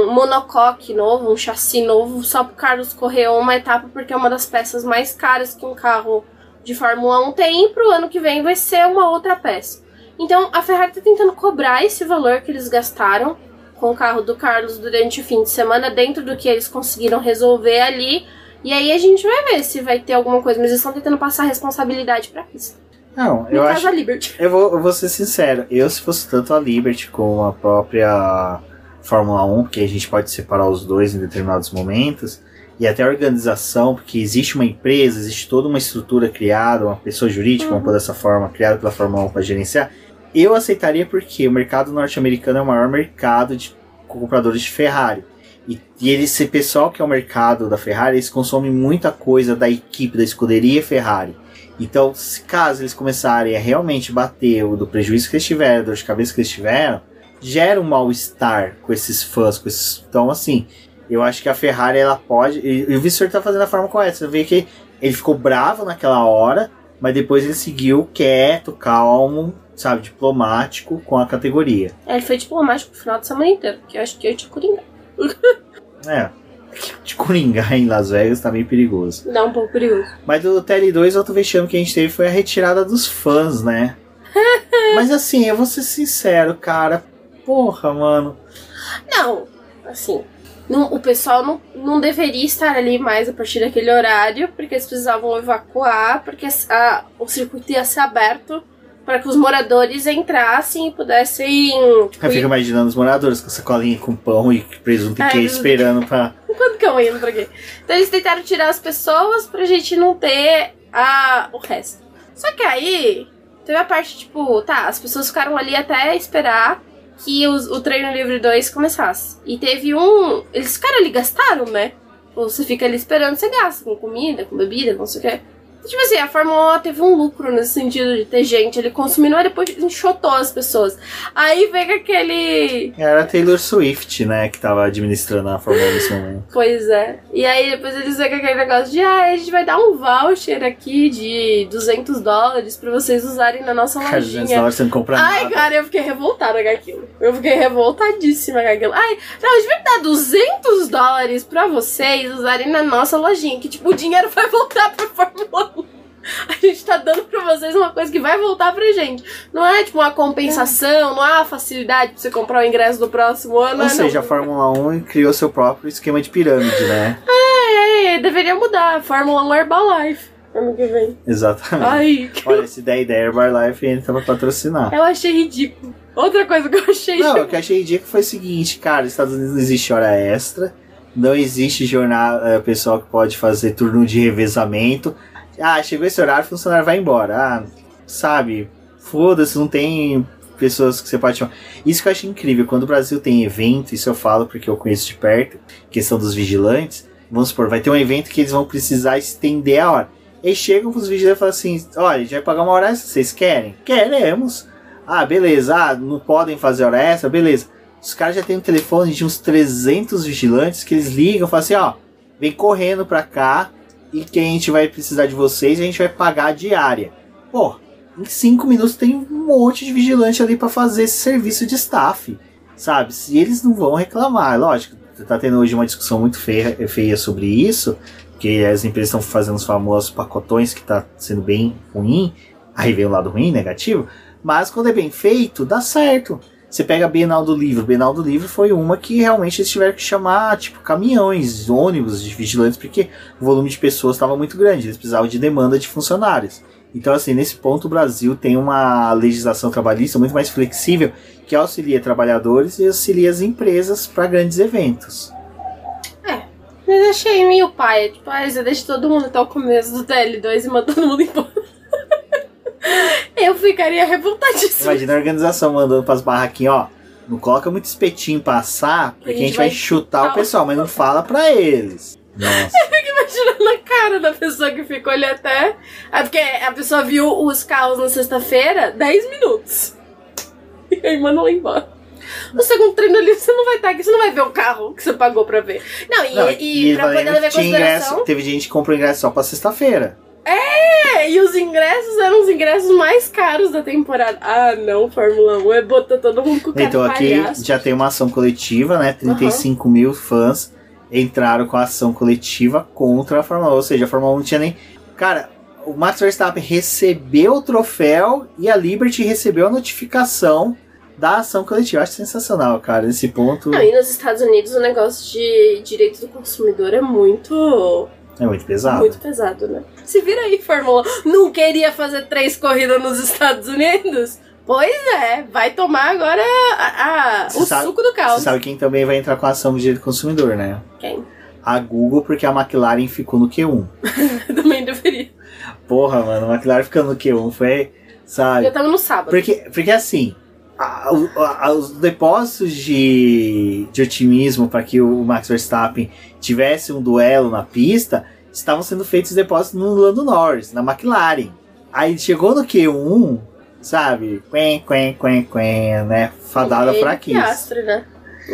Speaker 3: monocoque novo, um chassi novo, só pro Carlos correr uma etapa, porque é uma das peças mais caras que um carro de Fórmula 1 tem, e pro ano que vem vai ser uma outra peça. Então a Ferrari tá tentando cobrar esse valor que eles gastaram com o carro do Carlos durante o fim de semana, dentro do que eles conseguiram resolver ali. E aí a gente vai ver se vai ter alguma coisa, mas eles estão tentando passar a responsabilidade pra pista.
Speaker 2: Não, eu acho...
Speaker 3: a Liberty.
Speaker 2: Eu vou ser sincero, se fosse tanto a Liberty como a própria Fórmula 1, porque a gente pode separar os dois em determinados momentos, e até a organização, porque existe uma empresa, existe toda uma estrutura criada, uma pessoa jurídica, vamos pôr dessa forma, criada pela Fórmula 1 para gerenciar, eu aceitaria porque o mercado norte-americano é o maior mercado de compradores de Ferrari. E esse pessoal que é o mercado da Ferrari, eles consomem muita coisa da equipe, da escuderia Ferrari. Então, se caso eles começarem a realmente bater do prejuízo que eles tiveram, dor de cabeça que eles tiveram, gera um mal-estar com esses fãs, Então, assim, eu acho que a Ferrari, ela pode... E o Visser tá fazendo a forma correta. Você vê que ele ficou bravo naquela hora, mas depois ele seguiu quieto, calmo, sabe, diplomático com a categoria.
Speaker 3: Ele foi diplomático no final de semana inteiro, porque eu acho que eu tinha coringar.
Speaker 2: De coringar em Las Vegas tá meio perigoso.
Speaker 3: Não, um pouco perigoso.
Speaker 2: Mas do TL2, outro vexame que a gente teve foi a retirada dos fãs, né? Mas assim, eu vou ser sincero, cara. Porra, mano.
Speaker 3: Não, assim, o pessoal não deveria estar ali mais a partir daquele horário, porque eles precisavam evacuar, porque o circuito ia ser aberto para que os moradores entrassem e pudessem... Tipo,
Speaker 2: Eu fico imaginando os moradores com sacolinha com pão e presunto e queijo esperando pra...
Speaker 3: Quando que eu entro aqui? Então eles tentaram tirar as pessoas pra gente não ter o resto. Só que aí, teve a parte, tipo, tá, as pessoas ficaram ali até esperar que o Treino Livre 2 começasse. E teve eles ficaram ali, gastaram, né? Você fica ali esperando, você gasta com comida, com bebida, com não sei o que. Tipo assim, a Fórmula 1 teve um lucro nesse sentido de ter gente ali consumindo, mas depois enxotou as pessoas. Aí veio aquele...
Speaker 2: Era a Taylor Swift, né, que tava administrando a Fórmula 1 nesse momento.
Speaker 3: Pois é. E aí depois eles veio com aquele negócio de a gente vai dar um voucher aqui de $200 pra vocês usarem na nossa
Speaker 2: Cara, $200
Speaker 3: lojinha.
Speaker 2: você não compra nada.
Speaker 3: Ai, cara, eu fiquei revoltada com aquilo. Eu fiquei revoltadíssima com aquilo. Ai, não, a gente vai dar $200 pra vocês usarem na nossa lojinha. Que, tipo, o dinheiro vai voltar pra Fórmula 1. A gente tá dando pra vocês uma coisa que vai voltar pra gente. Não é, tipo, uma compensação, não é uma facilidade pra você comprar o ingresso do próximo ano.
Speaker 2: Ou seja, a Fórmula 1 criou seu próprio esquema de pirâmide, né?
Speaker 3: Deveria mudar. Fórmula 1 Herbalife. Ano que vem.
Speaker 2: Exatamente.
Speaker 3: Ai,
Speaker 2: Olha, se der ideia, Herbalife entra pra patrocinar.
Speaker 3: eu achei ridículo. Outra coisa que eu achei
Speaker 2: Não, o que eu achei ridículo foi o seguinte, cara, nos Estados Unidos não existe hora extra, não existe jornada, pessoal que pode fazer turno de revezamento. Ah, chegou esse horário, o funcionário vai embora. Ah, sabe, foda-se, não tem pessoas que você pode chamar. Isso que eu acho incrível, quando o Brasil tem evento, isso eu falo porque eu conheço de perto, questão dos vigilantes, vamos supor, vai ter um evento que eles vão precisar estender a hora. Eles chegam pros vigilantes e falam assim, olha, a gente vai pagar uma hora extra, vocês querem? Queremos. Ah, beleza, não podem fazer hora extra, beleza. Os caras já têm um telefone de uns 300 vigilantes que eles ligam e falam assim, ó, vem correndo pra cá e que a gente vai precisar de vocês e a gente vai pagar a diária. Pô, em 5 minutos tem um monte de vigilante ali pra fazer esse serviço de staff, sabe? Se eles não vão reclamar, lógico, tá tendo hoje uma discussão muito feia sobre isso, porque as empresas estão fazendo os famosos pacotões que tá sendo bem ruim, aí vem o lado ruim, negativo, mas quando é bem feito, dá certo. Você pega a Bienal do Livro. Bienal do Livro foi uma que realmente eles tiveram que chamar, tipo, caminhões, ônibus de vigilantes, porque o volume de pessoas estava muito grande. Eles precisavam de demanda de funcionários. Então, assim, nesse ponto o Brasil tem uma legislação trabalhista muito mais flexível que auxilia trabalhadores e auxilia as empresas para grandes eventos.
Speaker 3: Mas achei meio paia. Tipo, você deixa todo mundo até o começo do TL2 e manda todo mundo embora. Eu ficaria revoltadíssima.
Speaker 2: Imagina a organização mandando pras barraquinhas, ó, não coloca muito espetinho pra assar, porque a gente vai chutar o pessoal, mas não fala pra eles. Nossa.
Speaker 3: Eu fico imaginando a cara da pessoa que ficou ali até... porque a pessoa viu os carros na sexta-feira, 10 minutos. E aí manda ela embora. No segundo treino ali, você não vai estar aqui, você não vai ver o carro que você pagou pra ver. Não, e pra poder levar em consideração...
Speaker 2: Teve gente que comprou ingresso só pra sexta-feira.
Speaker 3: E os ingressos eram os ingressos mais caros da temporada. Ah, não, Fórmula 1 botou todo mundo com o cara
Speaker 2: então aqui
Speaker 3: palhaço.
Speaker 2: Já tem uma ação coletiva, né? 35 mil fãs entraram com a ação coletiva contra a Fórmula 1. Ou seja, a Fórmula 1 não tinha nem... Cara, o Max Verstappen recebeu o troféu e a Liberty recebeu a notificação da ação coletiva. Eu acho sensacional, cara, nesse ponto.
Speaker 3: Não, e nos Estados Unidos o negócio de direito do consumidor é muito...
Speaker 2: É muito pesado.
Speaker 3: Muito pesado, né? Se vira aí, Fórmula 1. Não queria fazer 3 corridas nos Estados Unidos? Pois é, vai tomar agora suco do caos.
Speaker 2: Você sabe quem também vai entrar com a ação de direito do consumidor, né?
Speaker 3: Quem?
Speaker 2: A Google, porque a McLaren ficou no Q1.
Speaker 3: Também deveria.
Speaker 2: Porra, mano, a McLaren ficando no Q1 foi, sabe?
Speaker 3: Já tava no sábado.
Speaker 2: Porque assim, os depósitos de otimismo para que o Max Verstappen tivesse um duelo na pista estavam sendo feitos depósitos no Lando Norris, na McLaren. Aí chegou no Q1, sabe? Né? Fadada fraquíssima.
Speaker 3: Piastre, né?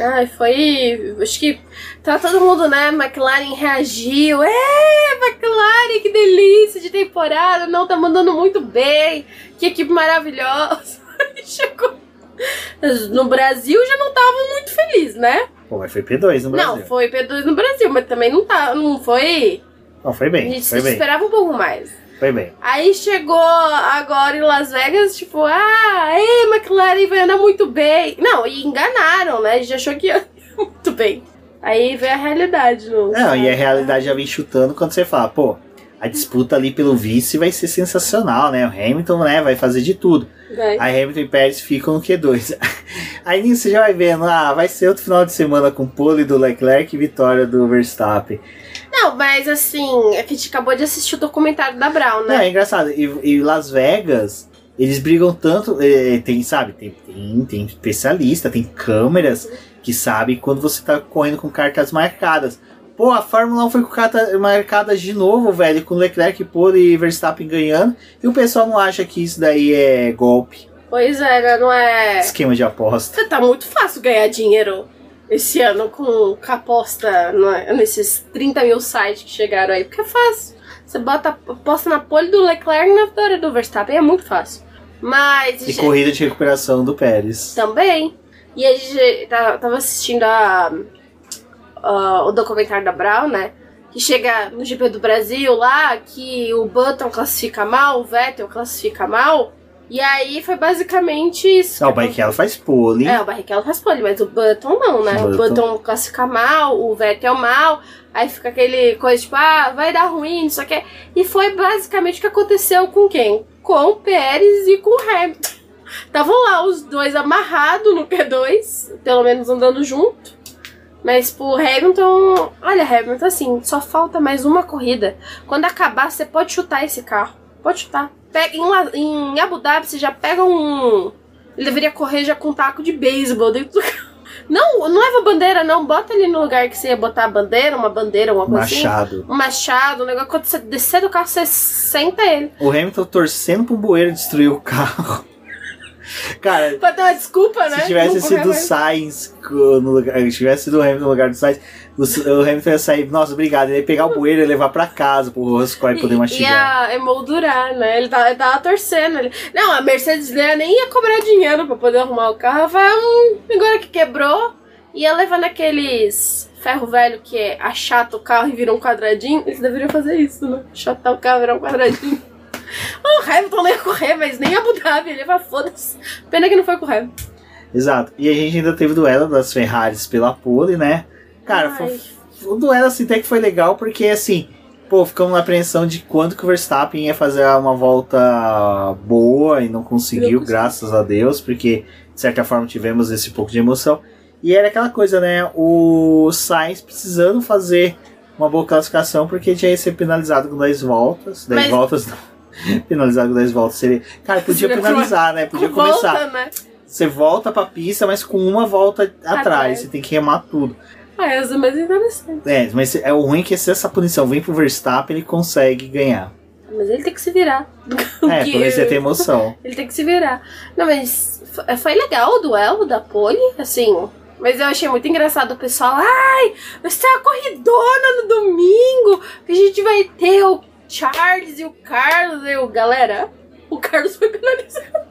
Speaker 3: Ai, foi... Acho que tá todo mundo, né? McLaren reagiu. McLaren, que delícia de temporada. Não, tá mandando muito bem. Que equipe maravilhosa. Chegou... No Brasil já não tava muito feliz, né?
Speaker 2: Pô, mas foi P2 no Brasil.
Speaker 3: Não, foi P2 no Brasil, mas também não foi...
Speaker 2: Não, foi bem.
Speaker 3: A gente esperava um pouco mais.
Speaker 2: Foi bem.
Speaker 3: Aí chegou agora em Las Vegas, tipo, McLaren vai andar muito bem. Não, e enganaram, né? A gente achou que ia muito bem. Aí veio a realidade.
Speaker 2: Não, e a realidade já vem chutando quando você fala, pô, a disputa ali pelo vice vai ser sensacional, né? O Hamilton, né, vai fazer de tudo. Aí Hamilton e Pérez ficam no Q2. Aí nisso você já vai vendo, vai ser outro final de semana com pole do Leclerc e vitória do Verstappen.
Speaker 3: Não, mas assim, a gente acabou de assistir o documentário da Brown, né?
Speaker 2: Não, é engraçado. E Las Vegas, eles brigam tanto, tem especialista, tem câmeras que sabem quando você tá correndo com cartas marcadas. Pô, a Fórmula 1 foi com cartas marcadas de novo, velho, com Leclerc, pole e Verstappen ganhando. E o pessoal não acha que isso daí é golpe.
Speaker 3: Pois é, não é...
Speaker 2: Esquema de aposta.
Speaker 3: Tá muito fácil ganhar dinheiro esse ano com aposta nesses 30 mil sites que chegaram aí. Porque é fácil. Você aposta na pole do Leclerc e na vitória do Verstappen. É muito fácil. Mas...
Speaker 2: E corrida de recuperação do Pérez.
Speaker 3: Também. E a gente tava assistindo o documentário da Brown, né? Que chega no GP do Brasil lá, que o Button classifica mal, o Vettel classifica mal. E aí foi basicamente isso.
Speaker 2: Não, o Barrichello faz pole.
Speaker 3: O Barrichello faz pole, mas o Button não, né? O Button classifica mal, o Vettel mal. Aí fica aquele coisa tipo, vai dar ruim, isso aqui. E foi basicamente o que aconteceu com quem? Com o Pérez e com o Hamilton. Estavam lá os dois amarrados no Q2, pelo menos andando junto. Mas pro Hamilton, olha, Hamilton, assim, só falta mais uma corrida. Quando acabar, você pode chutar esse carro. Pode chutar. Pega em Abu Dhabi, você já pega um... Ele deveria correr já com um taco de beisebol dentro do carro. Não leva bandeira, não. Bota ali no lugar que você ia botar a bandeira, uma coisa
Speaker 2: machado.
Speaker 3: assim. Um machado. Um negócio. Quando você descer do carro, você senta ele.
Speaker 2: O Hamilton torcendo pro bueiro destruir o carro. Cara,
Speaker 3: pra ter uma desculpa, né?
Speaker 2: Se tivesse sido o Sainz no lugar, se tivesse sido o Hamilton no lugar do Sainz, o Hamilton ia sair, nossa, obrigado, ele ia pegar o bueiro e levar pra casa pro Roscoe poder mastigar.
Speaker 3: Ia emoldurar, né? Ele tava torcendo. Não, a Mercedes nem ia cobrar dinheiro pra poder arrumar o carro. Agora que quebrou, ia levando aqueles ferro velho que achata o carro e vira um quadradinho. Eles deveriam fazer isso, né? Achatar o carro e virar um quadradinho. O Hamilton não ia correr, mas nem Abu Dhabi, ele ia foda-se. Pena que não foi com o Hamilton.
Speaker 2: Exato. E a gente ainda teve o duelo das Ferraris pela pole, né? Cara, o duelo assim até que foi legal, porque assim, ficamos na apreensão de quando que o Verstappen ia fazer uma volta boa e não conseguiu, graças a Deus, porque de certa forma tivemos esse pouco de emoção. E era aquela coisa, né? O Sainz precisando fazer uma boa classificação, porque já ia ser penalizado com 10 voltas. 10 voltas não. Penalizado com 10 voltas seria... Cara, podia penalizar, né? Podia começar.
Speaker 3: Volta, né?
Speaker 2: Você volta pra pista, mas com uma volta atrás. Você tem que remar tudo.
Speaker 3: Essa é mais interessante.
Speaker 2: Mas é o ruim que se essa punição vem pro Verstappen, ele consegue ganhar.
Speaker 3: Mas ele tem que se virar.
Speaker 2: Pelo menos ia ter emoção.
Speaker 3: Ele tem que se virar. Não, mas foi legal o duelo da pole, assim... Mas eu achei muito engraçado o pessoal. Vai ser uma corridona no domingo. Que a gente vai ter o Charles e o Carlos. Galera, o Carlos foi penalizado.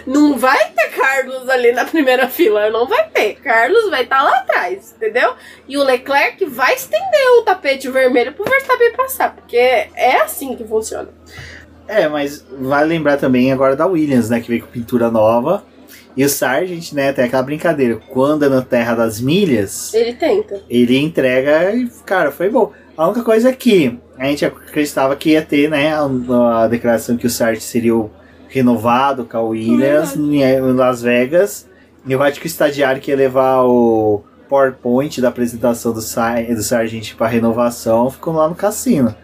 Speaker 3: Não vai ter Carlos ali na primeira fila. Não vai ter. Carlos vai estar lá atrás, entendeu? E o Leclerc vai estender o tapete vermelho pro Verstappen passar. Porque é assim que funciona.
Speaker 2: Mas vale lembrar também agora da Williams, né? Que veio com pintura nova. E o Sargent, né, tem aquela brincadeira. Quando é na terra das milhas...
Speaker 3: Ele tenta.
Speaker 2: Ele entrega e, cara, foi bom. A única coisa é que a gente acreditava que ia ter, né, a declaração que o Sargent seria o renovado com a Williams em Las Vegas. E eu acho que o estagiário que ia levar o PowerPoint da apresentação do Sargent para renovação ficou lá no cassino.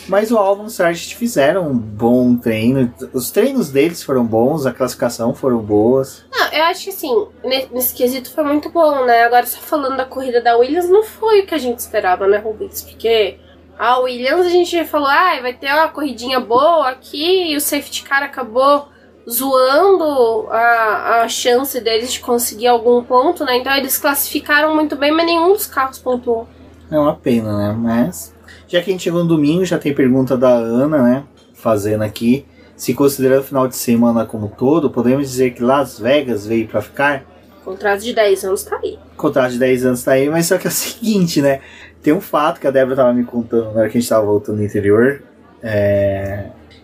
Speaker 2: Mas o Albon e o Sargent fizeram um bom treino. Os treinos deles foram bons, a classificação foram boas.
Speaker 3: Não, eu acho que assim, nesse quesito foi muito bom, né? Agora, só falando da corrida da Williams, não foi o que a gente esperava, né, Rubens? Porque a Williams a gente falou, vai ter uma corridinha boa aqui, e o safety car acabou zoando a chance deles de conseguir algum ponto, né? Então eles classificaram muito bem, mas nenhum dos carros pontuou.
Speaker 2: É uma pena, né? Mas... Já que a gente chegou no domingo, já tem pergunta da Ana, né? Fazendo aqui. Se considerando o final de semana como todo, podemos dizer que Las Vegas veio pra ficar?
Speaker 3: Contrato de 10 anos tá aí.
Speaker 2: Contrato de 10 anos tá aí, mas só que é o seguinte, né? Tem um fato que a Débora tava me contando na hora que a gente tava voltando no interior.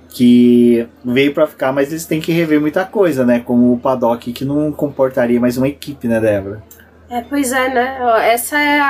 Speaker 2: Que veio pra ficar, mas eles têm que rever muita coisa, né? Como o paddock, que não comportaria mais uma equipe, né, Débora?
Speaker 3: Pois é, né? Essa é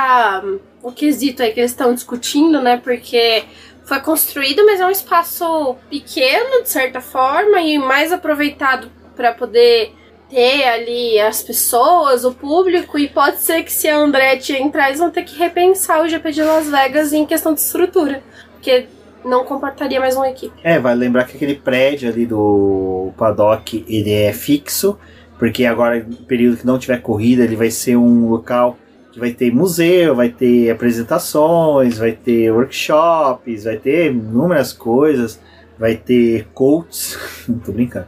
Speaker 3: o quesito aí que eles estão discutindo, né? Porque foi construído, mas é um espaço pequeno, de certa forma, e mais aproveitado para poder ter ali as pessoas, o público, e pode ser que se a Andretti entrar, eles vão ter que repensar o GP de Las Vegas em questão de estrutura, porque não comportaria mais uma equipe.
Speaker 2: Vale lembrar que aquele prédio ali do paddock, ele é fixo, porque agora, no período que não tiver corrida, ele vai ser um local que vai ter museu, vai ter apresentações, vai ter workshops, vai ter inúmeras coisas, vai ter coaches, não tô brincando,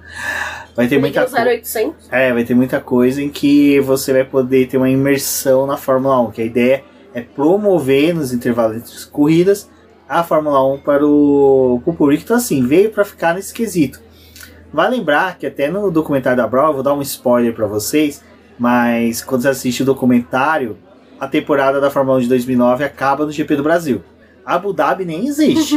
Speaker 2: vai ter muita coisa.
Speaker 3: 0800.
Speaker 2: Vai ter muita coisa em que você vai poder ter uma imersão na Fórmula 1, que a ideia é promover nos intervalos entre as corridas a Fórmula 1 para o público. Então assim, veio para ficar nesse quesito. Vale lembrar que até no documentário da Brau, eu vou dar um spoiler para vocês, mas quando você assiste o documentário, a temporada da Fórmula 1 de 2009 acaba no GP do Brasil. Abu Dhabi nem existe.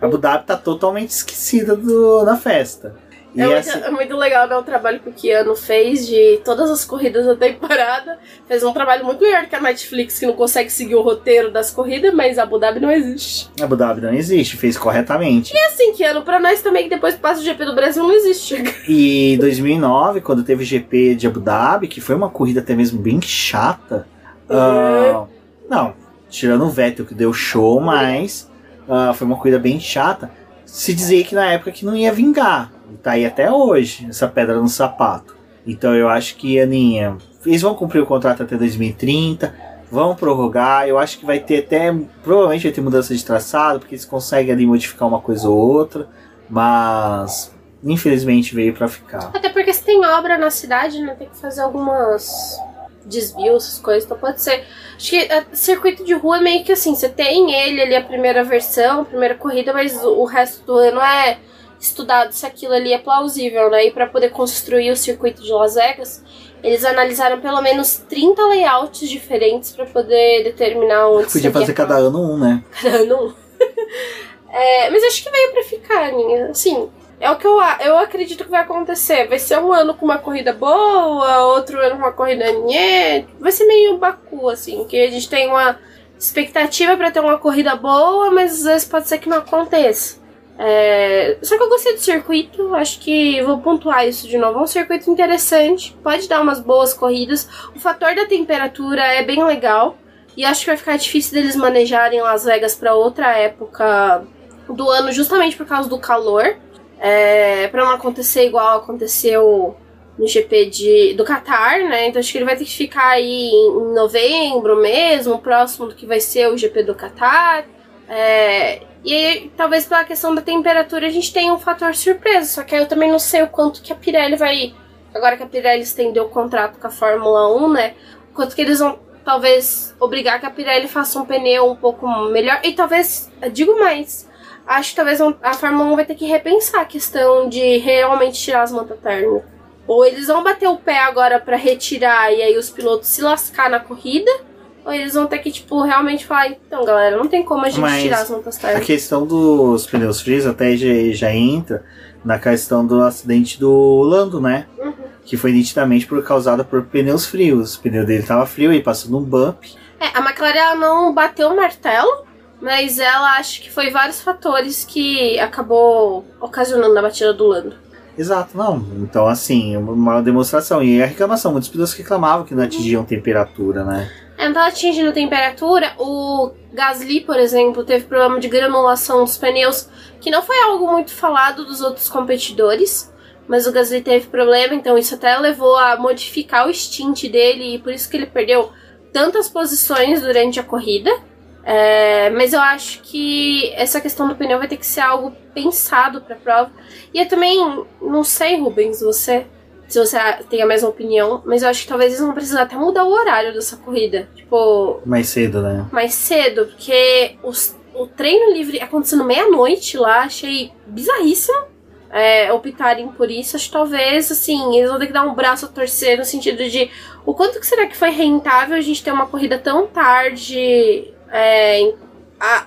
Speaker 2: Abu Dhabi tá totalmente esquecida na festa. E
Speaker 3: é muito legal, né, o trabalho que o Keanu fez de todas as corridas da temporada. Fez um trabalho muito melhor que a Netflix, que não consegue seguir o roteiro das corridas, mas Abu Dhabi não existe.
Speaker 2: Abu Dhabi não existe, fez corretamente.
Speaker 3: E assim, Keanu, pra nós também, que depois que passa o GP do Brasil, não existe.
Speaker 2: E em 2009, quando teve o GP de Abu Dhabi, que foi uma corrida até mesmo bem chata. Não, tirando o Vettel que deu show, mas foi uma corrida bem chata. Se dizia que na época que não ia vingar. E tá aí até hoje, essa pedra no sapato. Então eu acho que, Aninha, eles vão cumprir o contrato até 2030, vão prorrogar. Eu acho que vai ter até, provavelmente vai ter mudança de traçado, porque eles conseguem ali modificar uma coisa ou outra. Mas, infelizmente, veio pra ficar.
Speaker 3: Até porque se tem obra na cidade, né, tem que fazer algumas desvios, essas coisas, então pode ser. Acho que circuito de rua é meio que assim, você tem ele ali, a primeira versão, a primeira corrida, mas o resto do ano é estudado se aquilo ali é plausível, né? E para poder construir o circuito de Las Vegas, eles analisaram pelo menos 30 layouts diferentes para poder determinar onde
Speaker 2: podia fazer cada ano um, né?
Speaker 3: Cada ano um. Mas acho que veio para ficar, Aninha. Assim, é o que eu acredito que vai acontecer. Vai ser um ano com uma corrida boa, outro ano com uma corrida nhé. Vai ser meio Baku, assim, que a gente tem uma expectativa para ter uma corrida boa, mas às vezes pode ser que não aconteça. Só que eu gostei do circuito, acho que vou pontuar isso de novo. É um circuito interessante, pode dar umas boas corridas. O fator da temperatura é bem legal e acho que vai ficar difícil deles manejarem Las Vegas para outra época do ano, justamente por causa do calor. Para não acontecer igual aconteceu no GP do Qatar, né? Então acho que ele vai ter que ficar aí em novembro mesmo, próximo do que vai ser o GP do Qatar. E aí, talvez pela questão da temperatura a gente tenha um fator surpresa. Só que aí eu também não sei o quanto que a Pirelli vai... Agora que a Pirelli estendeu o contrato com a Fórmula 1, né? O quanto que eles vão, talvez, obrigar que a Pirelli faça um pneu um pouco melhor. E talvez, digo mais, acho que talvez a Fórmula 1 vai ter que repensar a questão de realmente tirar as mantas térmicas. Ou eles vão bater o pé agora pra retirar e aí os pilotos se lascar na corrida... Ou eles vão ter que, tipo, realmente falar, então, galera, não tem como a gente tirar as mantas térmicas.
Speaker 2: A questão dos pneus frios até já entra na questão do acidente do Lando, né?
Speaker 3: Uhum.
Speaker 2: Que foi nitidamente causada por pneus frios. O pneu dele tava frio e passou num bump.
Speaker 3: A McLaren ela não bateu o martelo, mas ela acha que foi vários fatores que acabou ocasionando a batida do Lando.
Speaker 2: Exato, não. Então, assim, uma demonstração. E a reclamação, muitos pilotos reclamavam que não atingiam temperatura, né?
Speaker 3: Não tava atingindo temperatura. O Gasly, por exemplo, teve problema de granulação dos pneus, que não foi algo muito falado dos outros competidores, mas o Gasly teve problema, então isso até levou a modificar o stint dele, e por isso que ele perdeu tantas posições durante a corrida. Mas eu acho que essa questão do pneu vai ter que ser algo pensado pra prova. E eu também não sei, Rubens, se você tem a mesma opinião, mas eu acho que talvez eles vão precisar até mudar o horário dessa corrida. Tipo...
Speaker 2: Mais cedo, né?
Speaker 3: Mais cedo, porque o treino livre acontecendo meia-noite lá, achei bizarríssimo optarem por isso. Acho que talvez, assim, eles vão ter que dar um braço a torcer no sentido de o quanto que será que foi rentável a gente ter uma corrida tão tarde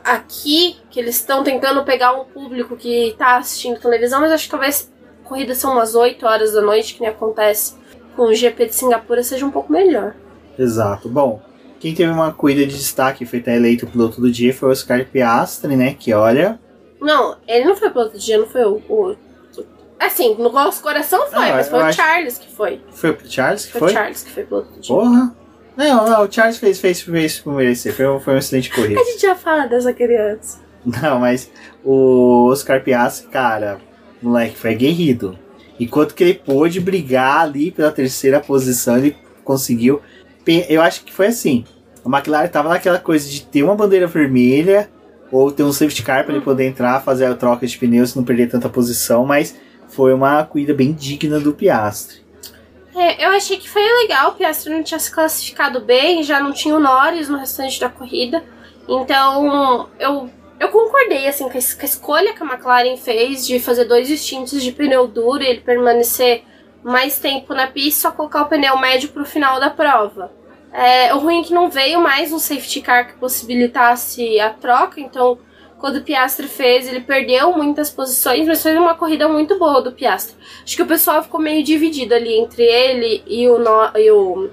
Speaker 3: aqui, que eles estão tentando pegar um público que tá assistindo televisão, mas acho que talvez corridas são umas 8 horas da noite, que nem acontece com o GP de Singapura, seja um pouco melhor.
Speaker 2: Exato. Bom, Quem teve uma corrida de destaque, foi até eleito o piloto do dia, foi o Oscar Piastri, né? Que olha...
Speaker 3: Não, ele não foi o piloto do dia, não foi o... Assim, no nosso coração foi, mas foi o Charles que foi.
Speaker 2: Foi o Charles que foi?
Speaker 3: Foi o Charles que foi piloto do dia.
Speaker 2: Porra! Não, o Charles fez por merecer. Foi uma excelente corrida.
Speaker 3: A gente já fala dessa criança.
Speaker 2: Não, mas o Oscar Piastri, cara, moleque, foi aguerrido. Enquanto que ele pôde brigar ali pela terceira posição, ele conseguiu. Eu acho que foi assim. A McLaren tava naquela coisa de ter uma bandeira vermelha ou ter um safety car para ele poder entrar, fazer a troca de pneus, não perder tanta posição, mas foi uma corrida bem digna do Piastri.
Speaker 3: Eu achei que foi legal, o Piastri não tinha se classificado bem, já não tinha o Norris no restante da corrida. Então, eu concordei assim, com a escolha que a McLaren fez de fazer 2 stints de pneu duro e ele permanecer mais tempo na pista, só colocar o pneu médio pro final da prova. O ruim é que não veio mais um safety car que possibilitasse a troca, então quando o Piastri fez, ele perdeu muitas posições, mas foi uma corrida muito boa do Piastri. Acho que o pessoal ficou meio dividido ali entre ele e o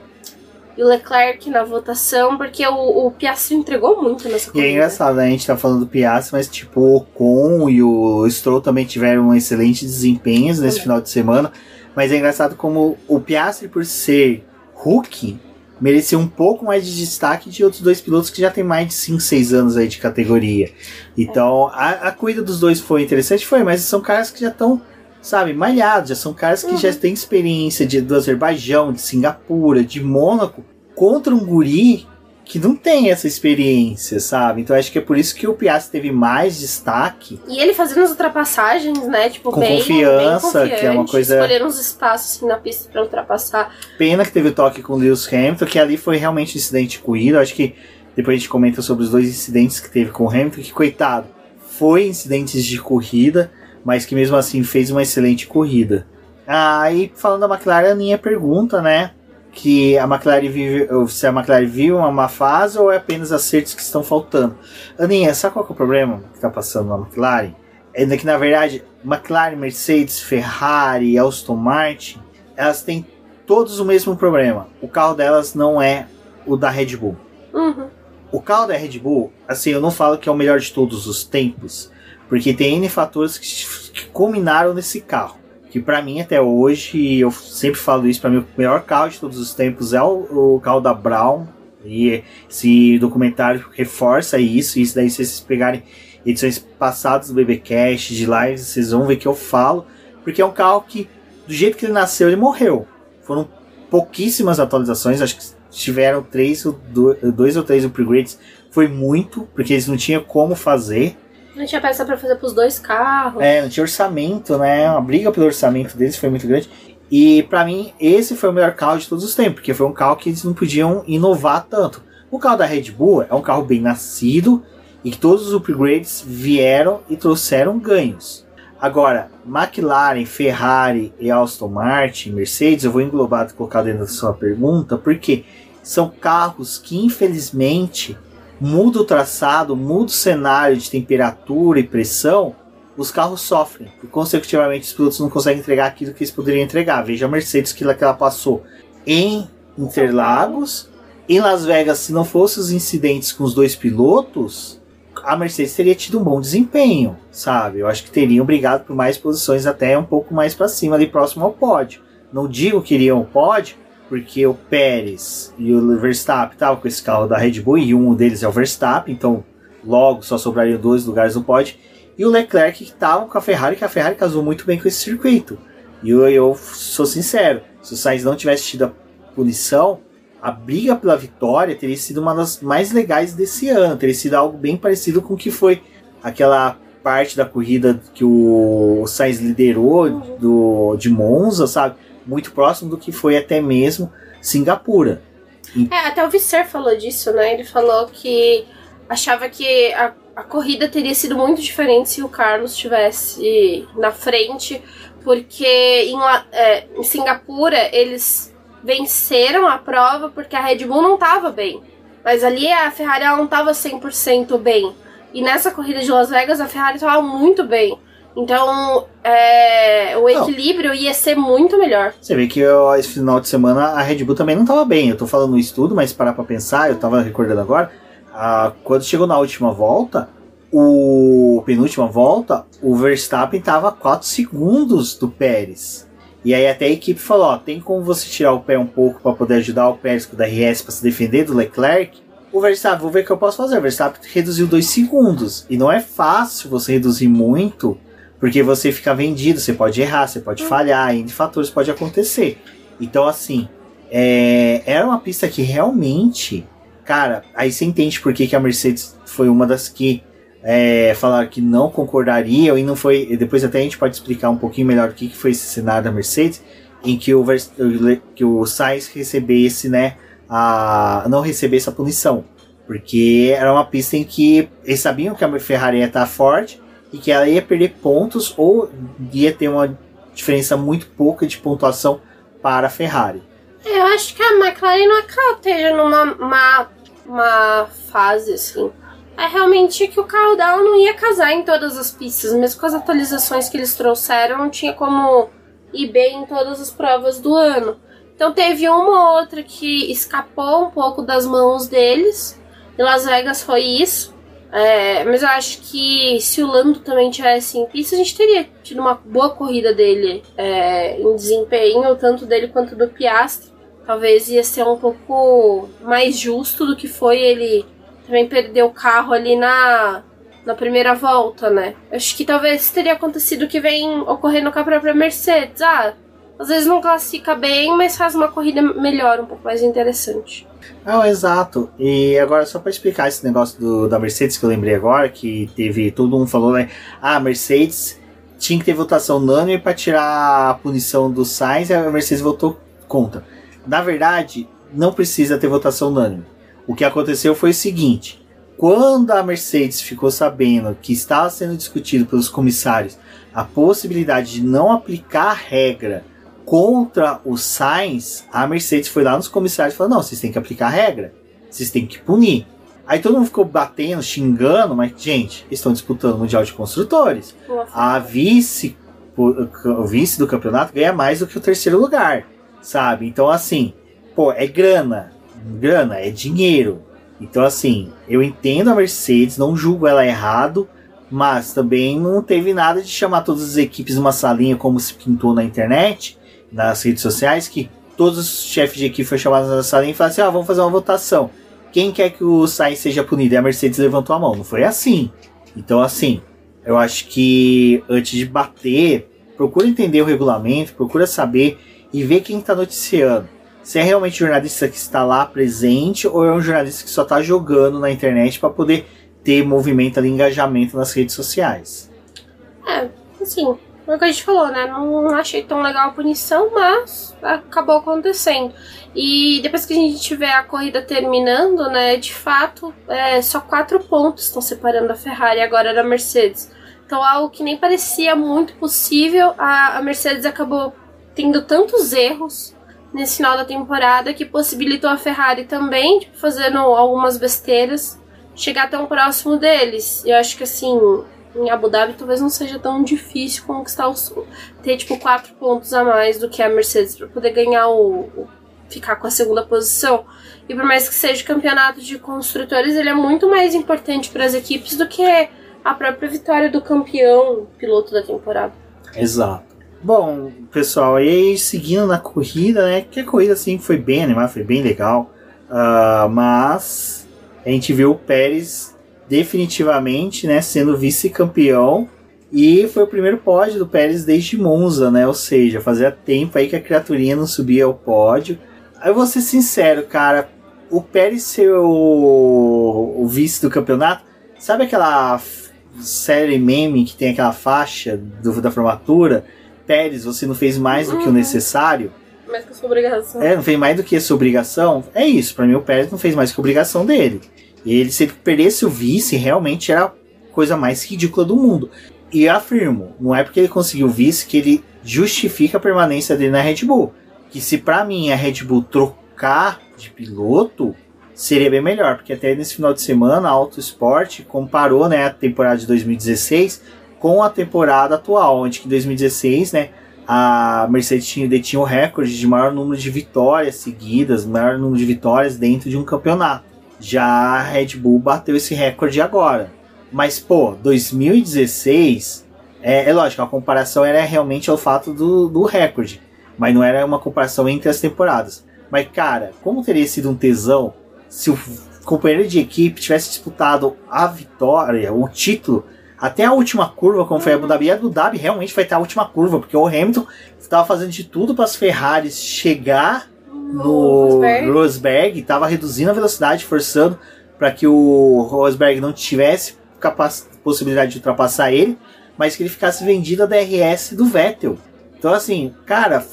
Speaker 3: Leclerc na votação, porque o Piastri entregou muito nessa corrida.
Speaker 2: E é engraçado, né? A gente tá falando do Piastri, mas tipo, o Ocon e o Stroll também tiveram excelentes desempenhos nesse final de semana. Mas é engraçado como o Piastri, por ser rookie, merecia um pouco mais de destaque de outros 2 pilotos que já tem mais de 5, 6 anos aí de categoria. Então, a corrida dos 2 foi interessante, mas são caras que já estão, sabe, malhados, já são caras que já têm experiência do Azerbaijão, de Singapura, de Mônaco, contra um guri que não tem essa experiência, sabe? Então acho que é por isso que o Piastri teve mais destaque.
Speaker 3: E ele fazendo as ultrapassagens, né? Tipo,
Speaker 2: com
Speaker 3: bem
Speaker 2: confiança, que é uma coisa...
Speaker 3: escolher uns espaços assim, na pista pra ultrapassar.
Speaker 2: Pena que teve o toque com o Lewis Hamilton, que ali foi realmente um incidente de corrida. Acho que depois a gente comenta sobre os 2 incidentes que teve com o Hamilton, que coitado, foi incidentes de corrida, mas que mesmo assim fez uma excelente corrida. E falando da McLaren, a minha pergunta, né? Que a McLaren se a McLaren viu uma má fase ou é apenas acertos que estão faltando. Aninha, sabe qual que é o problema que está passando na McLaren? É que na verdade McLaren, Mercedes, Ferrari, Aston Martin, elas têm todos o mesmo problema. O carro delas não é o da Red Bull. O carro da Red Bull, assim, eu não falo que é o melhor de todos os tempos, porque tem N fatores que culminaram nesse carro. Que pra mim até hoje, eu sempre falo isso, pra mim o melhor carro de todos os tempos é o carro da Brown. E esse documentário reforça isso. Isso daí, se vocês pegarem edições passadas do BBcast, de lives, vocês vão ver que eu falo. Porque é um carro que, do jeito que ele nasceu, ele morreu. Foram pouquíssimas atualizações, acho que tiveram 2 ou 3 upgrades. Foi muito, porque eles não tinham como fazer.
Speaker 3: Não tinha peça pra fazer pros 2 carros.
Speaker 2: Não tinha orçamento, né? A briga pelo orçamento deles foi muito grande. E pra mim, esse foi o melhor carro de todos os tempos, porque foi um carro que eles não podiam inovar tanto. O carro da Red Bull é um carro bem nascido e que todos os upgrades vieram e trouxeram ganhos. Agora, McLaren, Ferrari e Aston Martin, Mercedes, eu vou englobar e colocar dentro da sua pergunta, porque são carros que infelizmente muda o traçado, muda o cenário de temperatura e pressão, os carros sofrem. E consecutivamente os pilotos não conseguem entregar aquilo que eles poderiam entregar. Veja a Mercedes que ela passou em Interlagos. Em Las Vegas, se não fossem os incidentes com os 2 pilotos, a Mercedes teria tido um bom desempenho, sabe? Eu acho que teriam brigado por mais posições, até um pouco mais para cima, ali próximo ao pódio. Não digo que iriam ao pódio, porque o Pérez e o Verstappen estavam com esse carro da Red Bull, e um deles é o Verstappen, então logo só sobrariam 2 lugares no pódio. E o Leclerc que estava com a Ferrari, que a Ferrari casou muito bem com esse circuito. E eu sou sincero, se o Sainz não tivesse tido a punição, a briga pela vitória teria sido uma das mais legais desse ano, teria sido algo bem parecido com o que foi aquela parte da corrida que o Sainz liderou de Monza, sabe? Muito próximo do que foi até mesmo Singapura.
Speaker 3: Até o Visser falou disso, né? Ele falou que achava que a corrida teria sido muito diferente se o Carlos estivesse na frente, porque em Singapura eles venceram a prova porque a Red Bull não estava bem. Mas ali a Ferrari ela não estava 100% bem. E nessa corrida de Las Vegas a Ferrari estava muito bem. Então, o equilíbrio ia ser muito melhor.
Speaker 2: Você vê que esse final de semana a Red Bull também não estava bem. Eu tô falando isso tudo, mas parar pra pensar, eu tava recordando agora, quando chegou na última volta, penúltima volta, o Verstappen tava a 4 segundos do Pérez. E aí até a equipe falou, tem como você tirar o pé um pouco para poder ajudar o Pérez com o DRS para se defender do Leclerc? O Verstappen, vou ver o que eu posso fazer. O Verstappen reduziu 2 segundos. E não é fácil você reduzir muito, porque você fica vendido, você pode errar, você pode falhar, N fatores pode acontecer. Então assim, era uma pista que realmente, cara, aí você entende por que a Mercedes foi uma das que falaram que não concordariam e não foi. Depois até a gente pode explicar um pouquinho melhor o que foi esse cenário da Mercedes, em que o Sainz recebesse, né, não recebesse a punição, porque era uma pista em que eles sabiam que a Ferrari ia estar forte e que ela ia perder pontos ou ia ter uma diferença muito pouca de pontuação para a Ferrari.
Speaker 3: Eu acho que a McLaren não é que ela esteja numa fase assim. É realmente que o carro dela não ia casar em todas as pistas. Mesmo com as atualizações que eles trouxeram, não tinha como ir bem em todas as provas do ano. Então teve uma ou outra que escapou um pouco das mãos deles. E Las Vegas foi isso. Mas eu acho que se o Lando também tivesse em pista, a gente teria tido uma boa corrida dele em desempenho, tanto dele quanto do Piastri. Talvez ia ser um pouco mais justo do que foi ele também perdeu o carro ali na primeira volta, né? Acho que talvez teria acontecido o que vem ocorrendo com a própria Mercedes. Às vezes não classifica bem, mas faz uma corrida melhor, um pouco mais interessante.
Speaker 2: Não, exato. E agora só para explicar esse negócio da Mercedes que eu lembrei agora, que teve, todo mundo falou, né? A Mercedes tinha que ter votação unânime para tirar a punição do Sainz e a Mercedes votou contra. Na verdade, não precisa ter votação unânime. O que aconteceu foi o seguinte: quando a Mercedes ficou sabendo que estava sendo discutido pelos comissários a possibilidade de não aplicar a regra contra o Sainz, a Mercedes foi lá nos comissários e falou: não, vocês têm que aplicar a regra, vocês têm que punir. Aí todo mundo ficou batendo, xingando, mas gente, eles estão disputando o Mundial de Construtores. A o vice do campeonato ganha mais do que o terceiro lugar, sabe? Então assim, é grana, é dinheiro. Então assim, eu entendo a Mercedes, não julgo ela errado, mas também não teve nada de chamar todas as equipes numa salinha como se pintou na internet, nas redes sociais, que todos os chefes de equipe foram chamados na salinha e falaram assim: vamos fazer uma votação, quem quer que o Sainz seja punido? E a Mercedes levantou a mão. Não foi assim. Então assim, eu acho que antes de bater, procura entender o regulamento, procura saber e ver quem está noticiando. Se é realmente um jornalista que está lá presente ou é um jornalista que só está jogando na internet para poder ter movimento ali, engajamento nas redes sociais.
Speaker 3: Assim, foi o que a gente falou, né? Não achei tão legal a punição, mas acabou acontecendo. E depois que a gente tiver a corrida terminando, né? De fato, só 4 pontos estão separando a Ferrari agora da Mercedes. Então, algo que nem parecia muito possível, a Mercedes acabou tendo tantos erros nesse final da temporada que possibilitou a Ferrari também, fazendo algumas besteiras, chegar tão próximo deles. Eu acho que assim, em Abu Dhabi talvez não seja tão difícil conquistar ter 4 pontos a mais do que a Mercedes para poder ganhar ficar com a segunda posição. E por mais que seja o campeonato de construtores, ele é muito mais importante para as equipes do que a própria vitória do campeão piloto da temporada.
Speaker 2: Exato. Bom, pessoal, aí seguindo na corrida, né? Que a corrida assim foi bem animada, foi bem legal. Mas a gente viu o Pérez definitivamente, né, sendo vice-campeão. E foi o primeiro pódio do Pérez desde Monza, né? Ou seja, fazia tempo aí que a criaturinha não subia ao pódio. Eu vou ser sincero, cara. O Pérez ser o vice do campeonato, sabe aquela série meme que tem aquela faixa da formatura? Pérez, você não fez mais do que o necessário.
Speaker 3: Mais que a sua obrigação.
Speaker 2: Não fez mais do que a sua obrigação. É isso, pra mim o Pérez não fez mais que a obrigação dele. Ele, se ele perdesse o vice, realmente era a coisa mais ridícula do mundo. E eu afirmo, não é porque ele conseguiu o vice que ele justifica a permanência dele na Red Bull. Que se pra mim a Red Bull trocar de piloto, seria bem melhor. Porque até nesse final de semana a Autosport comparou, né, a temporada de 2016 com a temporada atual, onde que em 2016, né, a Mercedes detinha o recorde de maior número de vitórias seguidas, maior número de vitórias dentro de um campeonato. Já a Red Bull bateu esse recorde agora. Mas, pô, 2016, é lógico, a comparação era realmente ao fato do recorde, mas não era uma comparação entre as temporadas. Mas, cara, como teria sido um tesão se o companheiro de equipe tivesse disputado a vitória, o título, até a última curva, como foi a Abu Dhabi. E a Abu Dhabi realmente vai ter a última curva, porque o Hamilton estava fazendo de tudo para as Ferraris chegar no Rosberg, estava reduzindo a velocidade, forçando para que o Rosberg não tivesse possibilidade de ultrapassar ele, mas que ele ficasse vendido a DRS do Vettel. Então, assim, cara,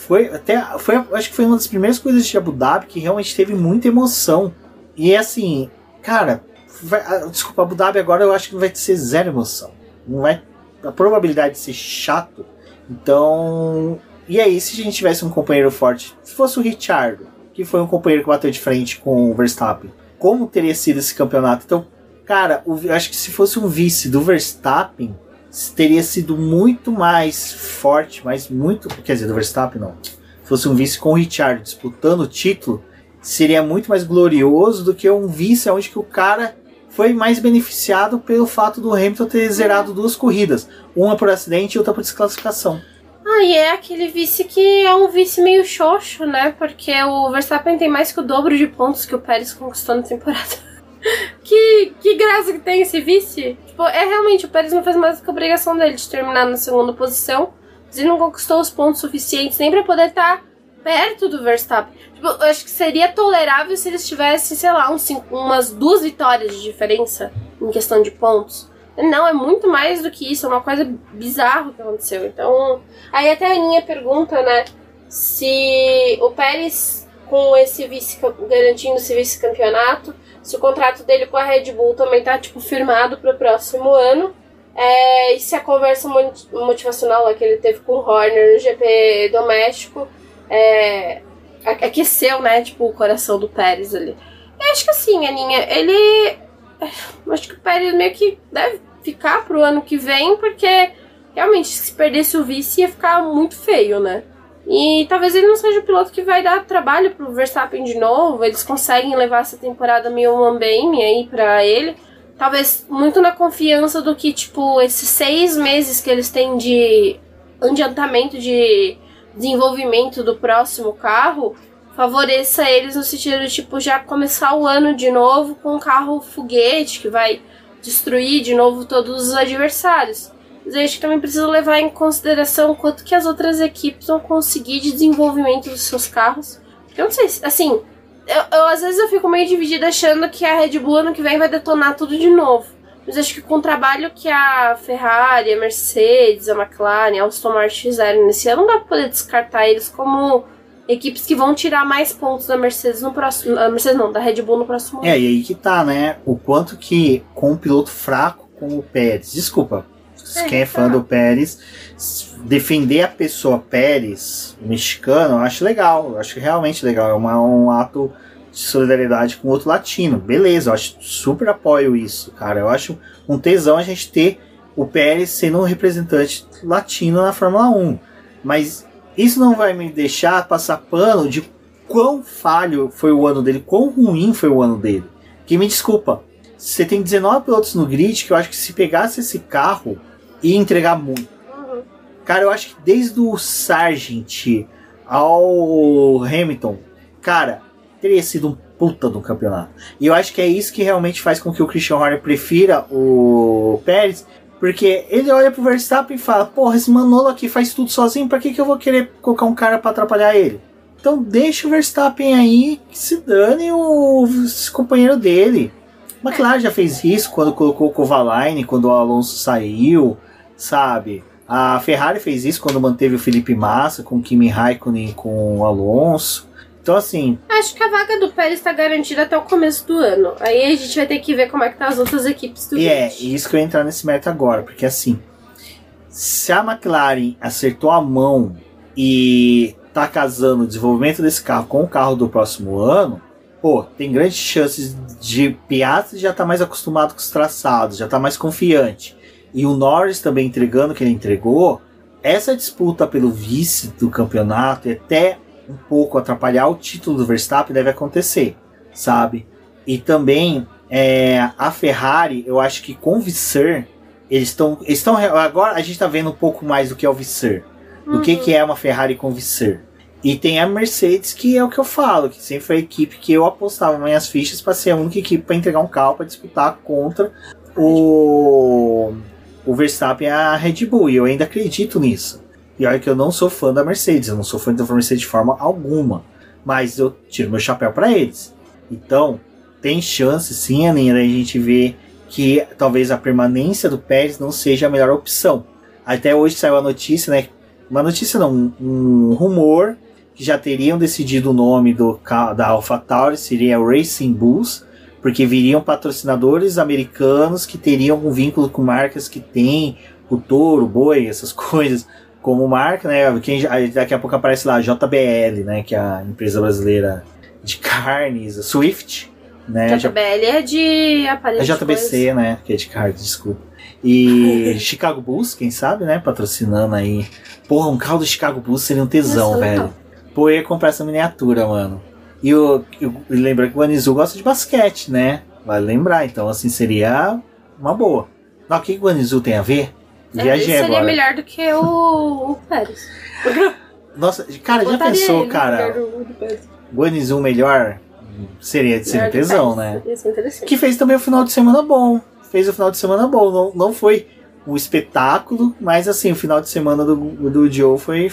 Speaker 2: acho que foi uma das primeiras coisas de Abu Dhabi que realmente teve muita emoção. E assim, cara, desculpa, Abu Dhabi agora eu acho que vai ser zero emoção. Não vai, a probabilidade de ser chato. Então, e aí, se a gente tivesse um companheiro forte, se fosse o Ricciardo, que foi um companheiro que bateu de frente com o Verstappen, como teria sido esse campeonato? Então, cara, eu acho que se fosse um vice do Verstappen, teria sido muito mais forte, mas muito, quer dizer, do Verstappen não. Se fosse um vice com o Ricciardo disputando o título, seria muito mais glorioso do que um vice onde que o cara foi mais beneficiado pelo fato do Hamilton ter zerado duas corridas, uma por acidente e outra por desclassificação.
Speaker 3: E é aquele vice que é um vice meio xoxo, né? Porque o Verstappen tem mais que o dobro de pontos que o Pérez conquistou na temporada. que graça que tem esse vice. Tipo, realmente, o Pérez não fez mais do que a obrigação dele de terminar na segunda posição, mas ele não conquistou os pontos suficientes nem pra poder estar perto do Verstappen. Tipo, eu acho que seria tolerável se eles tivessem, sei lá, umas 2 vitórias de diferença em questão de pontos. Não, é muito mais do que isso, é uma coisa bizarra que aconteceu. Então, aí até a Aninha pergunta, né, se o Pérez, com esse garantindo esse vice-campeonato, se o contrato dele com a Red Bull também tá, tipo, firmado pro próximo ano. E se a conversa motivacional lá que ele teve com o Horner no GP doméstico aqueceu, né, tipo, o coração do Pérez ali. Eu acho que assim, Aninha, acho que o Pérez meio que deve ficar pro ano que vem, porque realmente se perdesse o vice ia ficar muito feio, né? E talvez ele não seja o piloto que vai dar trabalho pro Verstappen de novo. Eles conseguem levar essa temporada meio mambeme aí pra ele. Talvez muito na confiança do que, tipo, esses 6 meses que eles têm de adiantamento de desenvolvimento do próximo carro favoreça eles no sentido de, tipo, já começar o ano de novo com um carro foguete que vai destruir de novo todos os adversários. Mas eu acho que também precisa levar em consideração quanto que as outras equipes vão conseguir de desenvolvimento dos seus carros. Eu não sei, assim, às vezes eu fico meio dividida achando que a Red Bull ano que vem vai detonar tudo de novo. Mas acho que com o trabalho que a Ferrari, a Mercedes, a McLaren, a Aston Martin fizeram nesse ano, não dá pra poder descartar eles como equipes que vão tirar mais pontos da Mercedes no próximo... da Red Bull no próximo ano.
Speaker 2: E aí que tá, né? O quanto que com um piloto fraco como o Pérez... Desculpa, quem é fã do Pérez, defender a pessoa Pérez, o mexicano, eu acho legal. Eu acho realmente legal. É um ato de solidariedade com outro latino. Beleza, eu acho super apoio isso, cara. Eu acho um tesão a gente ter o Pérez sendo um representante latino na Fórmula 1. Mas isso não vai me deixar passar pano de quão falho foi o ano dele, quão ruim foi o ano dele. Que me desculpa, você tem 19 pilotos no grid que eu acho que se pegasse esse carro ia entregar muito. Cara, eu acho que desde o Sargent ao Hamilton, cara, teria sido um puta do campeonato. E eu acho que é isso que realmente faz com que o Christian Horner prefira o Pérez, porque ele olha pro Verstappen e fala, porra, esse Manolo aqui faz tudo sozinho, pra que eu vou querer colocar um cara pra atrapalhar ele? Então deixa o Verstappen aí, que se dane o companheiro dele. A McLaren já fez isso quando colocou o Kovalainen, quando o Alonso saiu, sabe? A Ferrari fez isso quando manteve o Felipe Massa com o Kimi Raikkonen e com o Alonso. Então, assim...
Speaker 3: Acho que a vaga do Pérez está garantida até o começo do ano. Aí a gente vai ter que ver como é que tá as outras equipes do grid.
Speaker 2: Isso que eu ia entrar nesse mérito agora. Porque, assim, se a McLaren acertou a mão e tá casando o desenvolvimento desse carro com o carro do próximo ano, pô, tem grandes chances de Piastri já tá mais acostumado com os traçados, já tá mais confiante. e o Norris também entregando o que ele entregou, essa disputa pelo vice do campeonato e até um pouco atrapalhar o título do Verstappen deve acontecer, sabe? E também a Ferrari, eu acho que com o Visser, eles estão agora a gente está vendo um pouco mais do que é o Visser, do que é uma Ferrari com Visser. E tem a Mercedes, que é o que eu falo, que sempre foi a equipe que eu apostava minhas fichas para ser a única equipe para entregar um carro para disputar contra o Verstappen e a Red Bull. E eu ainda acredito nisso. E olha que eu não sou fã da Mercedes, eu não sou fã da Mercedes de forma alguma. Mas eu tiro meu chapéu para eles. Então, tem chance sim, Aninha, da gente ver que talvez a permanência do Pérez não seja a melhor opção. Até hoje saiu a notícia, né? Uma notícia não, um rumor que já teriam decidido o nome da AlphaTauri, seria o Racing Bulls, porque viriam patrocinadores americanos que teriam um vínculo com marcas que tem o touro, o boi, essas coisas, como marca, né? Daqui a pouco aparece lá a JBL, né? Que é a empresa brasileira de carnes, a Swift, né?
Speaker 3: JBL é de aparelho.
Speaker 2: A JBC, né? Que é de carnes, desculpa. E Chicago Bulls, quem sabe, né? Patrocinando aí. Porra, um carro do Chicago Bulls seria um tesão,
Speaker 3: nossa,
Speaker 2: velho.
Speaker 3: não.
Speaker 2: Pô, eu ia comprar essa miniatura, mano. E lembra que o Guanizu gosta de basquete, né? Vale lembrar, então assim, seria uma boa. Não, o que o Guanizu tem a ver? Viajei
Speaker 3: seria
Speaker 2: agora.
Speaker 3: melhor do que o Pérez.
Speaker 2: Nossa, cara, já pensou, cara? Guanizu melhor? Seria um tesão, né?
Speaker 3: Ia ser interessante.
Speaker 2: Que fez também o final de semana bom. Fez o final de semana bom. Não foi um espetáculo, mas assim, o final de semana do Joe foi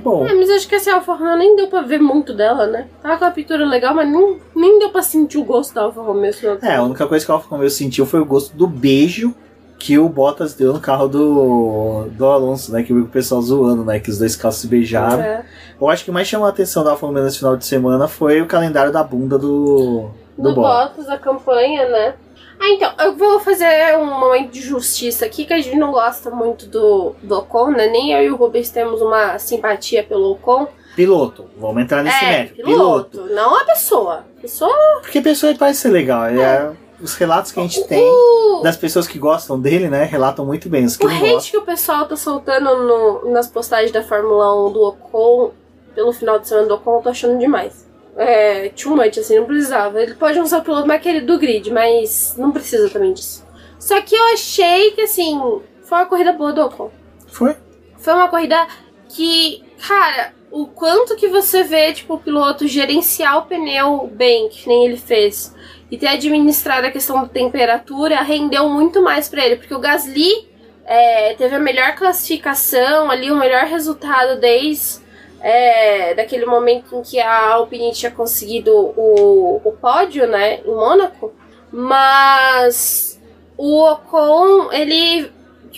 Speaker 2: bom.
Speaker 3: Mas acho que assim, a Alfa Romeo nem deu pra ver muito dela, né? Tava com a pintura legal, mas nem deu pra sentir o gosto da Alfa Romeo.
Speaker 2: A única coisa que a Alfa Romeo sentiu foi o gosto do beijo que o Bottas deu no carro do Alonso, né? Que viu o pessoal zoando, né? Que os dois carros se beijaram. Eu acho que mais chamou a atenção da Alfa Romeo nesse final de semana foi o calendário da bunda do
Speaker 3: Bottas, a campanha, né? Então, eu vou fazer um momento de justiça aqui, que a gente não gosta muito do Ocon, né? Nem eu e o Rubens temos uma simpatia pelo Ocon.
Speaker 2: Piloto, vamos entrar nesse mérito.
Speaker 3: Piloto, não a pessoa.
Speaker 2: Porque a pessoa parece ser legal. Os relatos que a gente tem das pessoas que gostam dele, né? Relatam muito bem. Os que
Speaker 3: o
Speaker 2: não
Speaker 3: hate
Speaker 2: gostam.
Speaker 3: que o pessoal tá soltando nas postagens da Fórmula 1 do Ocon, pelo final de semana do Ocon, eu tô achando demais. Too much, assim, não precisava. Ele pode usar o piloto mais querido do grid, mas não precisa também disso. Só que eu achei que, assim, foi uma corrida boa do Ocon.
Speaker 2: Foi
Speaker 3: uma corrida que, cara, o quanto que você vê, tipo, o piloto gerenciar o pneu bem, que nem ele fez, e ter administrado a questão da temperatura, rendeu muito mais pra ele, porque o Gasly teve a melhor classificação ali, o melhor resultado desde daquele momento em que a Alpine tinha conseguido o pódio, né, em Mônaco. Mas o Ocon, ele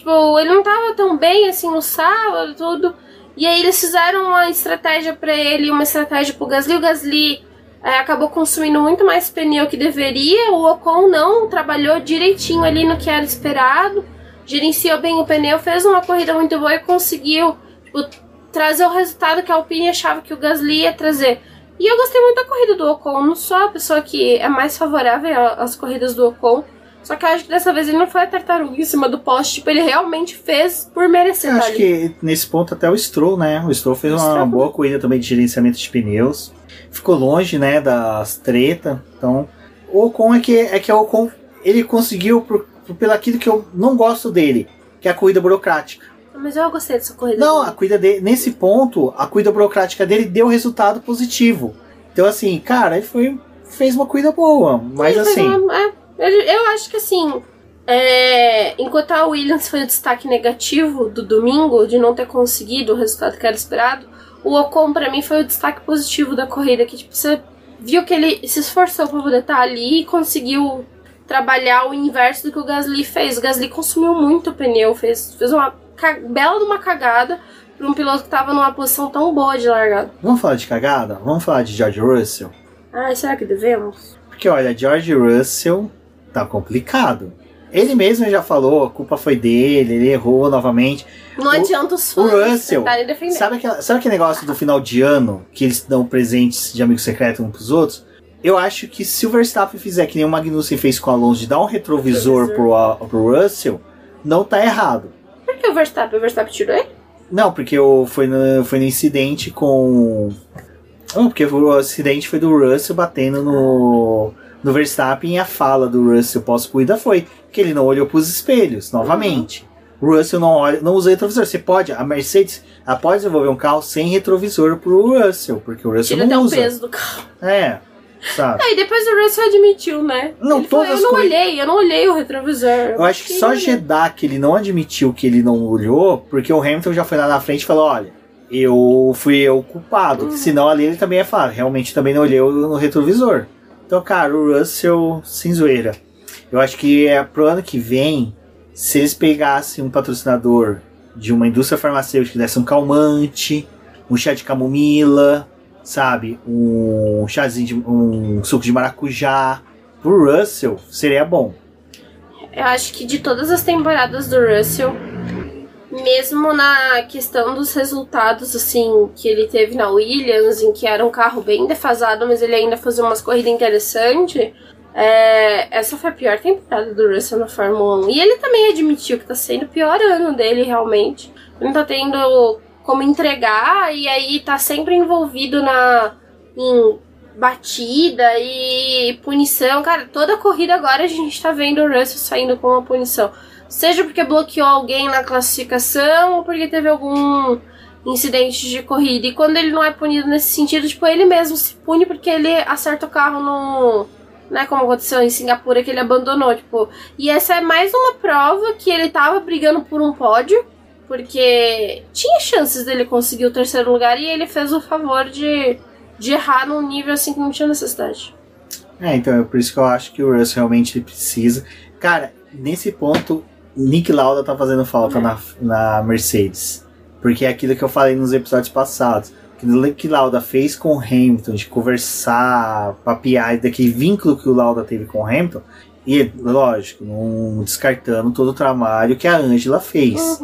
Speaker 3: não tava tão bem assim no sábado, tudo. E aí eles fizeram uma estratégia pra ele, uma estratégia pro Gasly. O Gasly acabou consumindo muito mais pneu que deveria. O Ocon não, trabalhou direitinho ali no que era esperado, gerenciou bem o pneu, fez uma corrida muito boa e conseguiu, trazer o resultado que a Alpine achava que o Gasly ia trazer. E eu gostei muito da corrida do Ocon. Não sou a pessoa que é mais favorável às corridas do Ocon, só que eu acho que dessa vez ele não foi a tartaruga em cima do poste. Ele realmente fez por merecer.
Speaker 2: Eu acho que nesse ponto até o Stroll, né? O Stroll fez uma boa corrida também de gerenciamento de pneus. Ficou longe, né, das tretas. Então, o Ocon é que o Ocon, ele conseguiu pelo aquilo que eu não gosto dele, que é a corrida burocrática.
Speaker 3: Mas eu gostei dessa corrida.
Speaker 2: Não, a corrida dele, nesse ponto, a corrida burocrática dele deu resultado positivo. Então, assim, cara, ele fez uma corrida boa. Mas assim.
Speaker 3: Eu acho que assim. Enquanto a Williams foi o destaque negativo do domingo, de não ter conseguido o resultado que era esperado, o Ocon pra mim foi o destaque positivo da corrida. Que tipo, você viu que ele se esforçou pra poder estar ali e conseguiu trabalhar o inverso do que o Gasly fez. O Gasly consumiu muito pneu, fez uma bela de uma cagada para um piloto que tava numa posição tão boa de largada.
Speaker 2: Vamos falar de cagada? Vamos falar de George Russell?
Speaker 3: Será que devemos?
Speaker 2: Porque olha, George Russell tá complicado. Ele mesmo já falou, a culpa foi dele, ele errou novamente.
Speaker 3: Não adianta os fãs tentarem defender.
Speaker 2: Sabe aquele negócio do final de ano, que eles dão presentes de amigo secreto uns pros outros? Eu acho que se o Verstappen fizer que nem o Magnussen fez com o Alonso, de dar um retrovisor pro Russell, não tá errado.
Speaker 3: Por que o Verstappen tirou ele?
Speaker 2: Não, porque foi no incidente com... Não, porque o acidente foi do Russell batendo no Verstappen, e a fala do Russell pós-corrida foi que ele não olhou pros espelhos, novamente. O Russell não usa retrovisor. Você pode, a Mercedes, ela pode desenvolver um carro sem retrovisor pro Russell, porque o Russell
Speaker 3: Tira
Speaker 2: não
Speaker 3: até
Speaker 2: usa.
Speaker 3: o peso do carro.
Speaker 2: Sabe?
Speaker 3: Aí depois o Russell admitiu, né?
Speaker 2: Não,
Speaker 3: ele falou, eu não olhei o retrovisor.
Speaker 2: Eu acho que só Jeddah que ele não admitiu que ele não olhou, porque o Hamilton já foi lá na frente e falou, olha, fui eu o culpado. Senão ali ele também ia falar, realmente também não olhei no retrovisor. Então, cara, o Russell, sem zoeira. Eu acho que pro ano que vem, se eles pegassem um patrocinador de uma indústria farmacêutica que desse um calmante, um chá de camomila, sabe? Um chazinho, um suco de maracujá, pro Russell seria bom.
Speaker 3: Eu acho que de todas as temporadas do Russell, mesmo na questão dos resultados, assim, que ele teve na Williams, em que era um carro bem defasado, mas ele ainda fazia umas corridas interessantes, essa foi a pior temporada do Russell na Fórmula 1. E ele também admitiu que tá sendo o pior ano dele, realmente. Ele não tá tendo como entregar, e aí tá sempre envolvido em batida e punição. Cara, toda corrida agora a gente tá vendo o Russell saindo com uma punição. Seja porque bloqueou alguém na classificação ou porque teve algum incidente de corrida. E quando ele não é punido nesse sentido, tipo, ele mesmo se pune porque ele acerta o carro no... Né, como aconteceu em Singapura, que ele abandonou, tipo... E essa é mais uma prova que ele tava brigando por um pódio, porque tinha chances dele conseguir o terceiro lugar e ele fez o favor de errar num nível assim que não tinha necessidade.
Speaker 2: Então é por isso que eu acho que o Russell realmente precisa. Cara, nesse ponto, Nick Lauda tá fazendo falta na Mercedes. Porque é aquilo que eu falei nos episódios passados. Que o Nick Lauda fez com o Hamilton, de conversar, papear, daquele vínculo que o Lauda teve com o Hamilton. E, lógico, não descartando todo o trabalho que a Angela fez.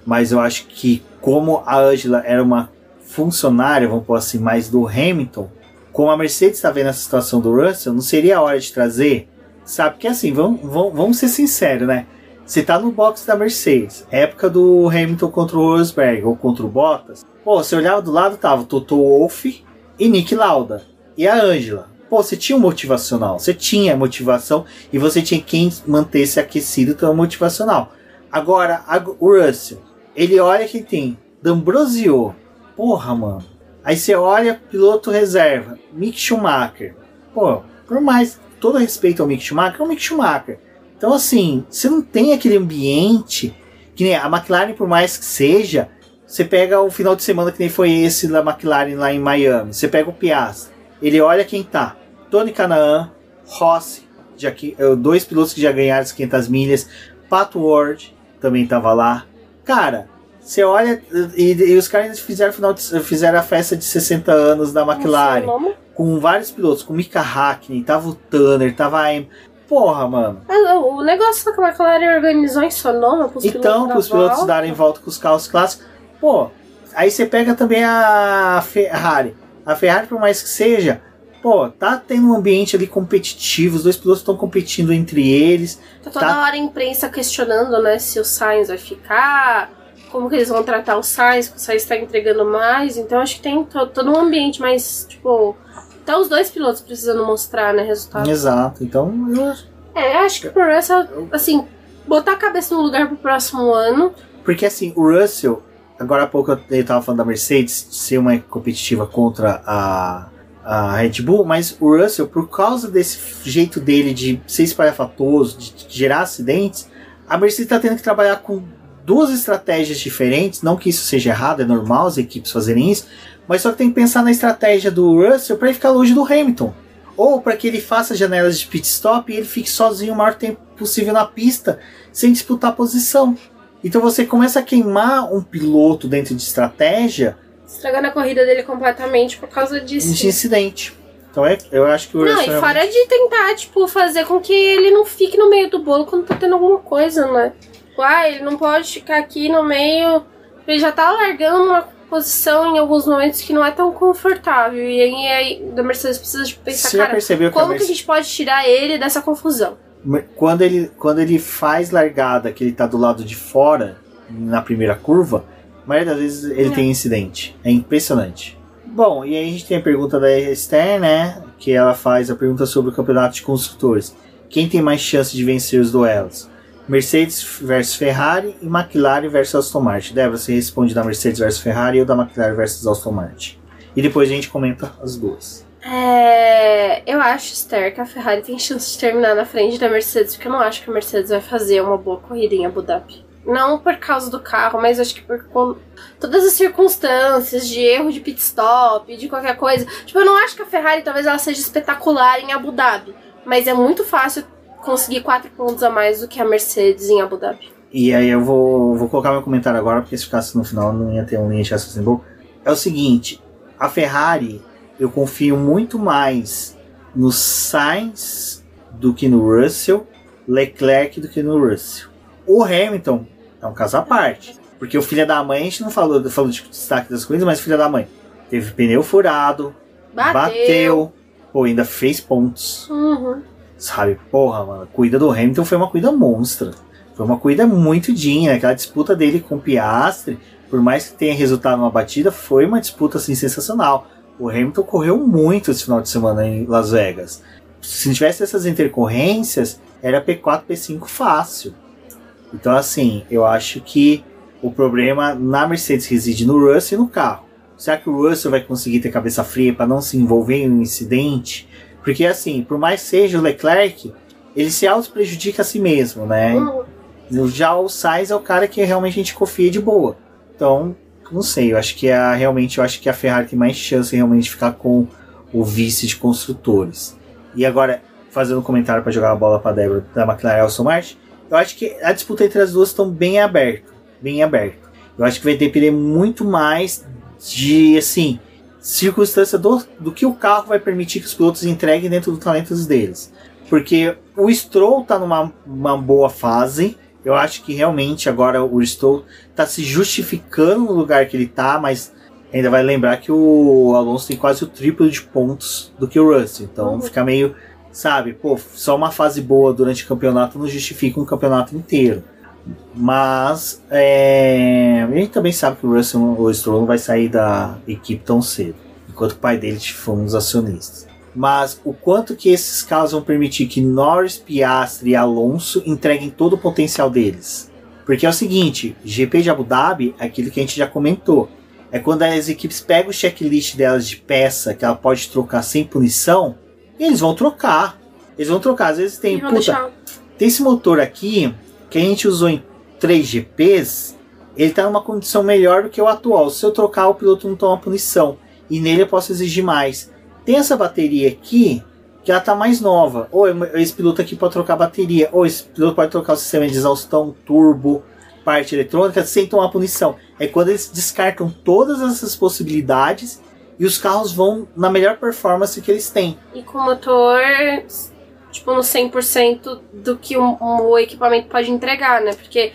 Speaker 2: Mas eu acho que como a Angela era uma funcionária, vamos pôr assim, mais do Hamilton, como a Mercedes está vendo a situação do Russell, não seria a hora de trazer? Sabe? Porque assim, vamos ser sinceros, né? Você tá no box da Mercedes, época do Hamilton contra o Rosberg ou contra o Bottas, pô, você olhava do lado, tava o Toto Wolff e Nick Lauda, e a Angela. Pô, você tinha um motivacional, você tinha motivação e você tinha quem manter-se aquecido pelo motivacional. Agora, o Russell, ele olha que tem D'Ambrosio, porra, mano. Aí você olha, piloto reserva, Mick Schumacher. Pô, por mais todo respeito ao Mick Schumacher, é o Mick Schumacher. Então, assim, você não tem aquele ambiente que nem a McLaren, por mais que seja, você pega o final de semana que nem foi esse da McLaren lá em Miami, você pega o Piastri, ele olha quem tá, Tony Kanaan, Rossi, dois pilotos que já ganharam as 500 milhas, Pato Ward também tava lá. Cara, você olha, e os caras fizeram a festa de 60 anos da McLaren, com vários pilotos, com Mika Hakkinen, tava o Tanner, tava a porra, mano.
Speaker 3: O negócio que a McLaren organizou em Sonoma pros
Speaker 2: pilotos darem volta com os carros clássicos. Pô, aí você pega também a Ferrari. A Ferrari, por mais que seja, pô, tá tendo um ambiente ali competitivo, os dois pilotos estão competindo entre eles.
Speaker 3: Tá toda hora a imprensa questionando, né, se o Sainz vai ficar, como que eles vão tratar o Sainz, que o Sainz tá entregando mais. Então acho que tem todo um ambiente mais, tipo... Até os dois pilotos precisando mostrar, né, resultado.
Speaker 2: Exato, então...
Speaker 3: eu acho que pro Russell, assim, botar a cabeça no lugar pro próximo ano.
Speaker 2: Porque, assim, o Russell, agora há pouco eu tava falando da Mercedes, ser uma competitiva contra a Red Bull, mas o Russell, por causa desse jeito dele de ser espalhafatoso, de gerar acidentes, a Mercedes tá tendo que trabalhar com duas estratégias diferentes, não que isso seja errado, é normal as equipes fazerem isso, mas só que tem que pensar na estratégia do Russell para ele ficar longe do Hamilton. Ou para que ele faça janelas de pit stop e ele fique sozinho o maior tempo possível na pista, sem disputar posição. Então você começa a queimar um piloto dentro de estratégia,
Speaker 3: estragando a corrida dele completamente por causa disso.
Speaker 2: De incidente. Então eu acho que o Russell...
Speaker 3: Não, e fora de tentar, tipo, fazer com que ele não fique no meio do bolo quando tá tendo alguma coisa, né? Tipo, ele não pode ficar aqui no meio... Ele já tá largando uma posição em alguns momentos que não é tão confortável. E aí da Mercedes precisa pensar, cara, como que a gente pode tirar ele dessa confusão?
Speaker 2: quando ele faz largada, que ele tá do lado de fora, na primeira curva, a maioria das vezes ele tem incidente. É impressionante. Bom, e aí a gente tem a pergunta da Esther, né? Que ela faz a pergunta sobre o campeonato de construtores. Quem tem mais chance de vencer os duelos? Mercedes versus Ferrari e McLaren versus Aston Martin. Débora, você responde da Mercedes versus Ferrari ou da McLaren versus Aston Martin. E depois a gente comenta as duas.
Speaker 3: Eu acho, Esther, que a Ferrari tem chance de terminar na frente da Mercedes, porque eu não acho que a Mercedes vai fazer uma boa corrida em Abu Dhabi. Não por causa do carro, mas acho que por todas as circunstâncias de erro de pit stop, de qualquer coisa. Tipo, eu não acho que a Ferrari talvez ela seja espetacular em Abu Dhabi, mas é muito fácil conseguir 4 pontos a mais do que a Mercedes em Abu Dhabi.
Speaker 2: E aí eu vou colocar meu comentário agora, porque se ficasse no final não ia ter um linha de raciocínio bom. É o seguinte, a Ferrari, eu confio muito mais no Sainz do que no Russell, Leclerc do que no Russell. O Hamilton é um caso à parte, porque o filho da mãe, a gente não falou de destaque das corridas, mas o filho da mãe teve pneu furado, bateu, pô, ainda fez pontos. Sabe, porra, mano, a corrida do Hamilton foi uma corrida monstra. Foi uma corrida muito digna. Aquela disputa dele com o Piastri, por mais que tenha resultado numa batida, foi uma disputa assim sensacional. O Hamilton correu muito esse final de semana em Las Vegas. Se não tivesse essas intercorrências, era P4, P5 fácil. Então, assim, eu acho que o problema na Mercedes reside no Russell e no carro. Será que o Russell vai conseguir ter cabeça fria para não se envolver em um incidente? Porque, assim, por mais seja o Leclerc, ele se auto-prejudica a si mesmo, né? Já o Sainz é o cara que realmente a gente confia de boa. Então, não sei, eu acho que a Ferrari tem mais chance realmente de ficar com o vice de construtores. E agora, fazendo um comentário para jogar a bola para Débora da McLaren e Aston Martin, eu acho que a disputa entre as duas estão bem aberta. Eu acho que vai depender muito mais de, assim, circunstância do que o carro vai permitir que os pilotos entreguem dentro dos talentos deles. Porque o Stroll está numa boa fase. Eu acho que realmente agora o Stroll está se justificando no lugar que ele está, mas ainda vai lembrar que o Alonso tem quase o triplo de pontos do que o Russell. Então fica meio, sabe, pô, só uma fase boa durante o campeonato não justifica um campeonato inteiro. Mas a gente também sabe que o Stroll não vai sair da equipe tão cedo, enquanto o pai dele for um dos acionistas. Mas o quanto que esses carros vão permitir que Norris, Piastri e Alonso entreguem todo o potencial deles? Porque é o seguinte, GP de Abu Dhabi, aquilo que a gente já comentou, é quando as equipes pegam o checklist delas de peça que ela pode trocar sem punição, e eles vão trocar. Às vezes tem esse motor aqui que a gente usou em 3 GPs, ele está numa condição melhor do que o atual. Se eu trocar, o piloto não toma punição, e nele eu posso exigir mais. Tem essa bateria aqui, que ela tá mais nova. Ou esse piloto aqui pode trocar a bateria. Ou esse piloto pode trocar o sistema de exaustão, turbo, parte eletrônica, sem tomar punição. É quando eles descartam todas essas possibilidades e os carros vão na melhor performance que eles têm.
Speaker 3: E com o motor, tipo, no 100% do que o equipamento pode entregar, né? Porque...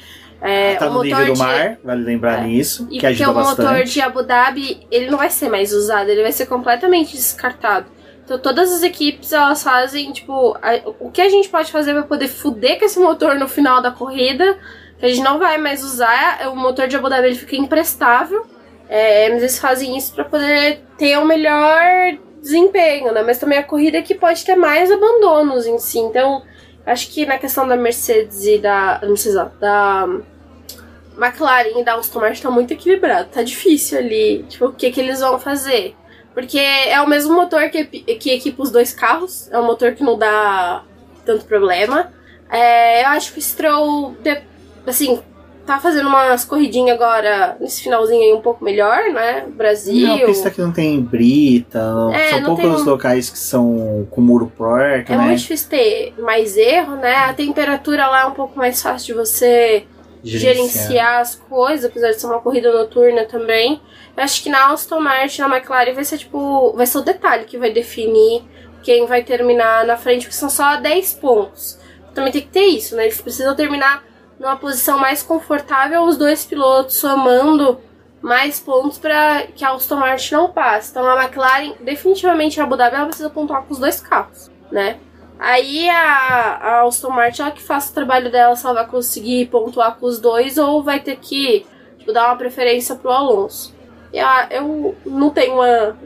Speaker 2: tá no nível do mar, vale lembrar nisso,
Speaker 3: e
Speaker 2: que ajuda bastante.
Speaker 3: Porque o motor de Abu Dhabi, ele não vai ser mais usado, ele vai ser completamente descartado. Então todas as equipes, elas fazem, tipo, o que a gente pode fazer pra poder fuder com esse motor no final da corrida, que a gente não vai mais usar, o motor de Abu Dhabi ele fica imprestável, mas eles fazem isso pra poder ter o melhor desempenho, né? Mas também a corrida que pode ter mais abandonos em si, então acho que na questão da Mercedes e da McLaren e da Aston Martin tá muito equilibrado. Tá difícil ali, tipo, o que eles vão fazer. Porque é o mesmo motor que equipa os dois carros. É um motor que não dá tanto problema. Eu acho que o Stroll, assim, tá fazendo umas corridinhas agora, nesse finalzinho aí, um pouco melhor, né? Brasil.
Speaker 2: Não, a pista que não tem brita, são poucos os locais que são com muro perto, né?
Speaker 3: É muito difícil ter mais erro, né? A temperatura lá é um pouco mais fácil de você gerenciar as coisas, apesar de ser uma corrida noturna também. Eu acho que na Aston Martin, na McLaren, vai ser o detalhe que vai definir quem vai terminar na frente, porque são só 10 pontos. Também tem que ter isso, né? Eles precisam terminar numa posição mais confortável, os dois pilotos somando mais pontos para que a Aston Martin não passe. Então a McLaren, definitivamente a Abu Dhabi, ela precisa pontuar com os dois carros, né? Aí a Aston Martin, ela que faça o trabalho dela, se ela vai conseguir pontuar com os dois ou vai ter que dar uma preferência pro Alonso. Eu não tenho uma...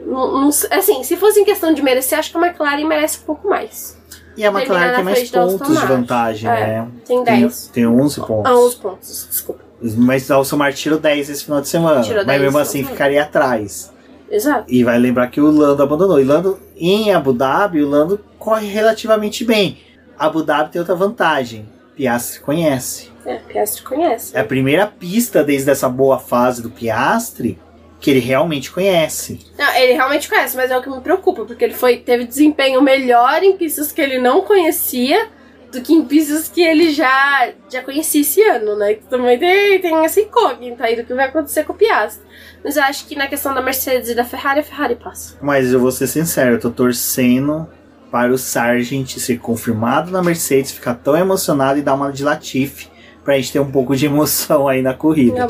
Speaker 3: assim, se fosse em questão de merecer, acho que a McLaren merece um pouco mais.
Speaker 2: E a McLaren tem mais pontos de vantagem, né?
Speaker 3: Tem 10.
Speaker 2: Tem 11 pontos.
Speaker 3: 11 pontos, desculpa.
Speaker 2: Mas a Aston Martin tirou 10 esse final de semana. Mas mesmo assim ficaria atrás.
Speaker 3: Exato.
Speaker 2: E vai lembrar que o Lando abandonou. E Lando, em Abu Dhabi, o Lando corre relativamente bem. Abu Dhabi tem outra vantagem. Piastri conhece.
Speaker 3: Piastri conhece.
Speaker 2: É a primeira pista desde essa boa fase do Piastri que ele realmente conhece.
Speaker 3: Não, ele realmente conhece, mas é o que me preocupa, porque ele teve desempenho melhor em pistas que ele não conhecia do que em pistas que ele já conhecia esse ano, né? Que também tem essa incógnita aí do que vai acontecer com o Piastri. Mas eu acho que na questão da Mercedes e da Ferrari, a Ferrari passa.
Speaker 2: Mas eu vou ser sincero, eu tô torcendo para o Sargent ser confirmado na Mercedes, ficar tão emocionado e dar uma de Latifi, pra gente ter um pouco de emoção aí na corrida.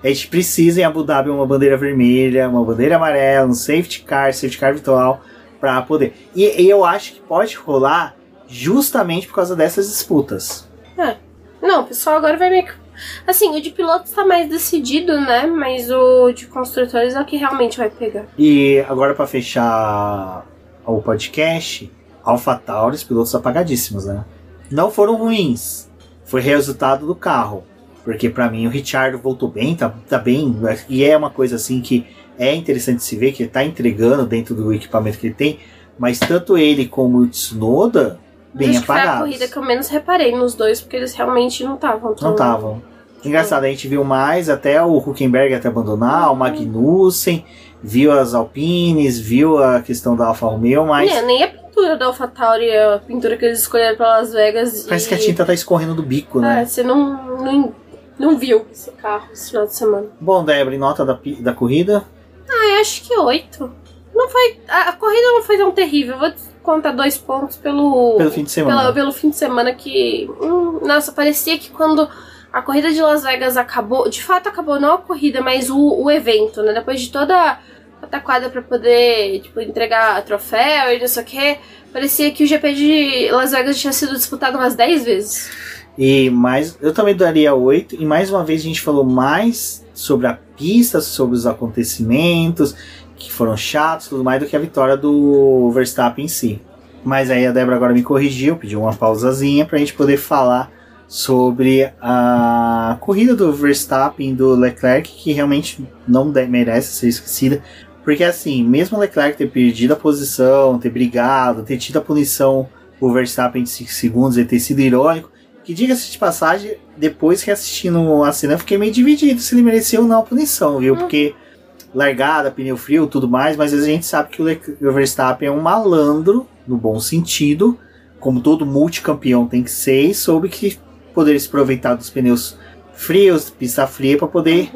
Speaker 2: A gente precisa em Abu Dhabi uma bandeira vermelha, uma bandeira amarela, um safety car virtual, pra poder. E eu acho que pode rolar justamente por causa dessas disputas.
Speaker 3: Não, o pessoal agora vai meio que... Assim, o de pilotos tá mais decidido, né? Mas o de construtores é o que realmente vai pegar.
Speaker 2: E agora pra fechar o podcast, AlphaTauri, os pilotos apagadíssimos, né? Não foram ruins. Foi resultado do carro. Porque pra mim o Ricciardo voltou bem, tá bem. E é uma coisa assim que é interessante se ver, que ele tá entregando dentro do equipamento que ele tem. Mas tanto ele como o Tsunoda, bem apagados.
Speaker 3: Foi a corrida que eu menos reparei nos dois, porque eles realmente não estavam.
Speaker 2: Não estavam. Engraçado, a gente viu mais até o Hülkenberg até abandonar, o Magnussen, viu as Alpines, viu a questão da Alfa Romeo, mas...
Speaker 3: Nem a pintura da AlphaTauri, a pintura que eles escolheram para Las Vegas.
Speaker 2: Parece que a tinta tá escorrendo do bico, né?
Speaker 3: Você não viu esse carro esse final de semana.
Speaker 2: Bom, Débora, nota da corrida?
Speaker 3: Eu acho que 8. Não foi, a corrida não foi tão terrível. Eu vou contar 2 pontos pelo
Speaker 2: fim de semana.
Speaker 3: Pelo fim de semana que... nossa, parecia que quando a corrida de Las Vegas acabou... De fato acabou não a corrida, mas o evento, né? Depois de toda a taquada pra poder entregar troféu e não sei o que, parecia que o GP de Las Vegas tinha sido disputado umas 10 vezes.
Speaker 2: Eu também daria 8. E mais uma vez a gente falou mais sobre a pista, sobre os acontecimentos que foram chatos, tudo mais, do que a vitória do Verstappen em si. Mas aí a Débora agora me corrigiu, pediu uma pausazinha pra gente poder falar sobre a corrida do Verstappen e do Leclerc, que realmente não merece ser esquecida. Porque assim, mesmo o Leclerc ter perdido a posição, ter brigado, ter tido a punição o Verstappen de 5 segundos e ter sido irônico, que diga-se de passagem, depois reassistindo a cena, eu fiquei meio dividido se ele merecia ou não a punição, viu? Porque largada, pneu frio, tudo mais, mas a gente sabe que o Verstappen é um malandro, no bom sentido, como todo multicampeão tem que ser, e soube que poderia se aproveitar dos pneus frios, pista fria, para poder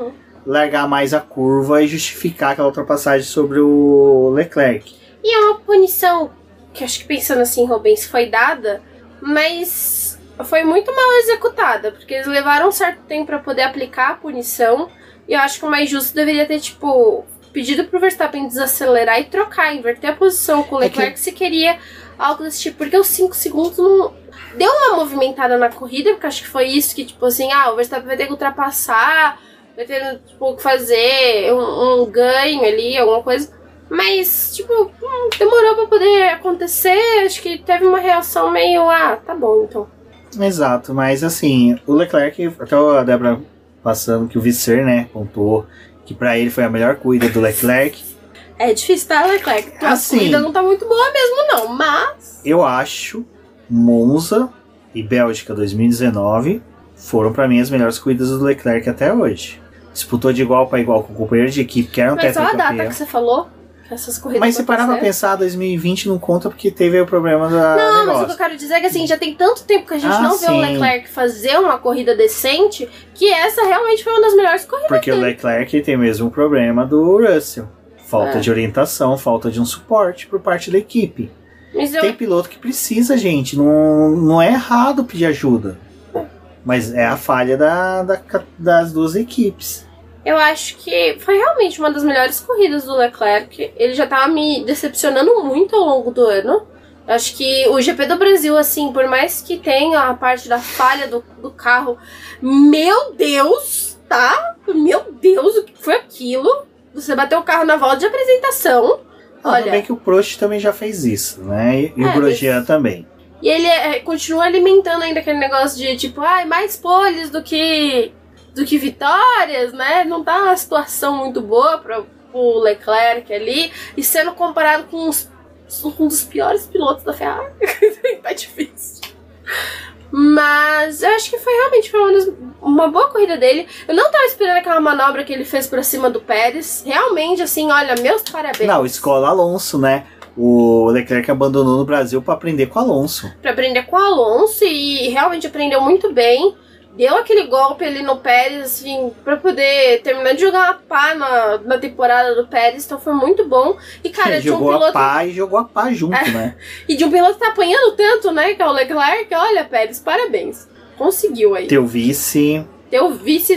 Speaker 2: largar mais a curva e justificar aquela ultrapassagem sobre o Leclerc.
Speaker 3: E é uma punição que acho que, pensando assim, Rubens, foi dada, mas foi muito mal executada, porque eles levaram um certo tempo para poder aplicar a punição. E eu acho que o mais justo deveria ter, pedido pro Verstappen desacelerar e trocar, inverter a posição com o Leclerc se queria algo desse tipo. Porque os 5 segundos não... Deu uma movimentada na corrida, porque acho que foi isso que, o Verstappen vai ter que ultrapassar, vai ter, que fazer um ganho ali, alguma coisa. Mas, demorou pra poder acontecer. Acho que teve uma reação meio, tá bom, então.
Speaker 2: Exato, mas assim, o Leclerc, até a Débora passando que o Visser, né, pontuou que pra ele foi a melhor corrida do Leclerc.
Speaker 3: É difícil, tá, Leclerc? A corrida não tá muito boa mesmo, não, mas...
Speaker 2: Eu acho Monza e Bélgica 2019 foram pra mim as melhores corridas do Leclerc até hoje. Disputou de igual pra igual com o companheiro de equipe, que era um tetracampeão.
Speaker 3: Mas olha a data que você falou, que essas corridas...
Speaker 2: Mas se parar pra pensar, 2020 não conta porque teve o problema da
Speaker 3: Não,
Speaker 2: negócio.
Speaker 3: mas o que eu quero dizer é que assim, já tem tanto tempo que a gente não vê o Leclerc fazer uma corrida decente, que essa realmente foi uma das melhores corridas
Speaker 2: porque
Speaker 3: dele.
Speaker 2: O Leclerc tem o mesmo problema do Russell. Falta de orientação, falta de um suporte por parte da equipe. Tem piloto que precisa, gente. Não é errado pedir ajuda. Mas é a falha das duas equipes.
Speaker 3: Eu acho que foi realmente uma das melhores corridas do Leclerc. Ele já tava me decepcionando muito ao longo do ano. Acho que o GP do Brasil, assim, por mais que tenha a parte da falha do carro, meu Deus, tá? Meu Deus, o que foi aquilo? Você bateu o carro na volta de apresentação. Olha,
Speaker 2: também que o Prost também já fez isso, né? E o Grosjean também.
Speaker 3: E ele continua alimentando ainda aquele negócio de tipo, mais poles do que vitórias, né? Não tá uma situação muito boa pro Leclerc ali. E sendo comparado com um dos piores pilotos da Ferrari. Tá difícil. Mas eu acho que realmente foi uma boa corrida dele. Eu não tava esperando aquela manobra que ele fez pra cima do Pérez. Realmente, assim, olha, meus parabéns.
Speaker 2: Não, escola Alonso, né? O Leclerc abandonou no Brasil pra aprender com o Alonso.
Speaker 3: Pra aprender com o Alonso e realmente aprendeu muito bem. Deu aquele golpe ali no Pérez, assim, pra poder terminar de jogar a pá na temporada do Pérez, então foi muito bom. E, cara, de um piloto...
Speaker 2: Jogou a pá e jogou a pá junto, né?
Speaker 3: E de um piloto que tá apanhando tanto, né, que é o Leclerc, olha, Pérez, parabéns. Conseguiu aí.
Speaker 2: Teu vice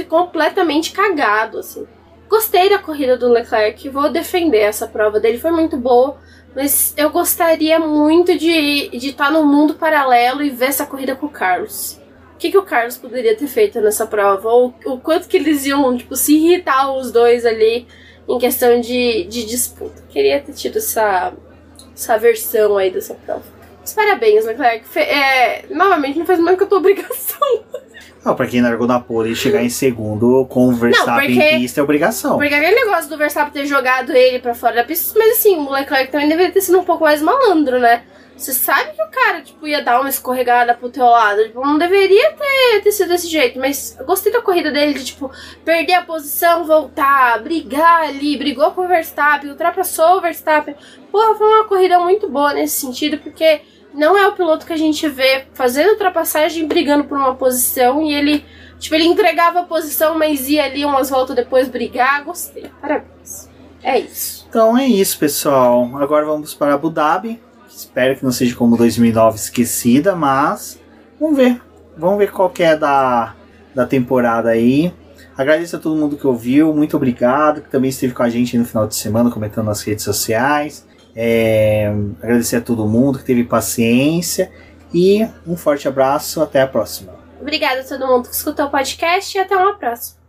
Speaker 3: completamente cagado, assim. Gostei da corrida do Leclerc, vou defender essa prova dele, foi muito boa. Mas eu gostaria muito de estar no mundo paralelo e ver essa corrida com o Carlos. O que o Carlos poderia ter feito nessa prova? Ou o quanto que eles iam, tipo, se irritar os dois ali em questão de disputa. Queria ter tido essa versão aí dessa prova. Mas parabéns, Leclerc. Novamente, não fez mais que a tua obrigação.
Speaker 2: Não, pra quem largou na pole e chegar em segundo com o Verstappen em pista é obrigação.
Speaker 3: Porque aquele negócio do Verstappen ter jogado ele pra fora da pista, mas assim, o Leclerc também deveria ter sido um pouco mais malandro, né? Você sabe que o cara, tipo, ia dar uma escorregada pro teu lado. Tipo, não deveria ter sido desse jeito. Mas eu gostei da corrida dele de, tipo, perder a posição, voltar, brigar ali. Brigou com o Verstappen, ultrapassou o Verstappen. Porra, foi uma corrida muito boa nesse sentido, porque não é o piloto que a gente vê fazendo ultrapassagem, brigando por uma posição. E ele, tipo, ele entregava a posição, mas ia ali umas voltas depois brigar. Gostei, parabéns. É isso.
Speaker 2: Então é isso, pessoal. Agora vamos para Abu Dhabi. Espero que não seja como 2009 esquecida, mas vamos ver. Vamos ver qual que é da temporada aí. Agradeço a todo mundo que ouviu. Muito obrigado. Que também esteve com a gente no final de semana comentando nas redes sociais. Agradecer a todo mundo que teve paciência. E um forte abraço. Até a próxima.
Speaker 3: Obrigada a todo mundo que escutou o podcast e até uma próxima.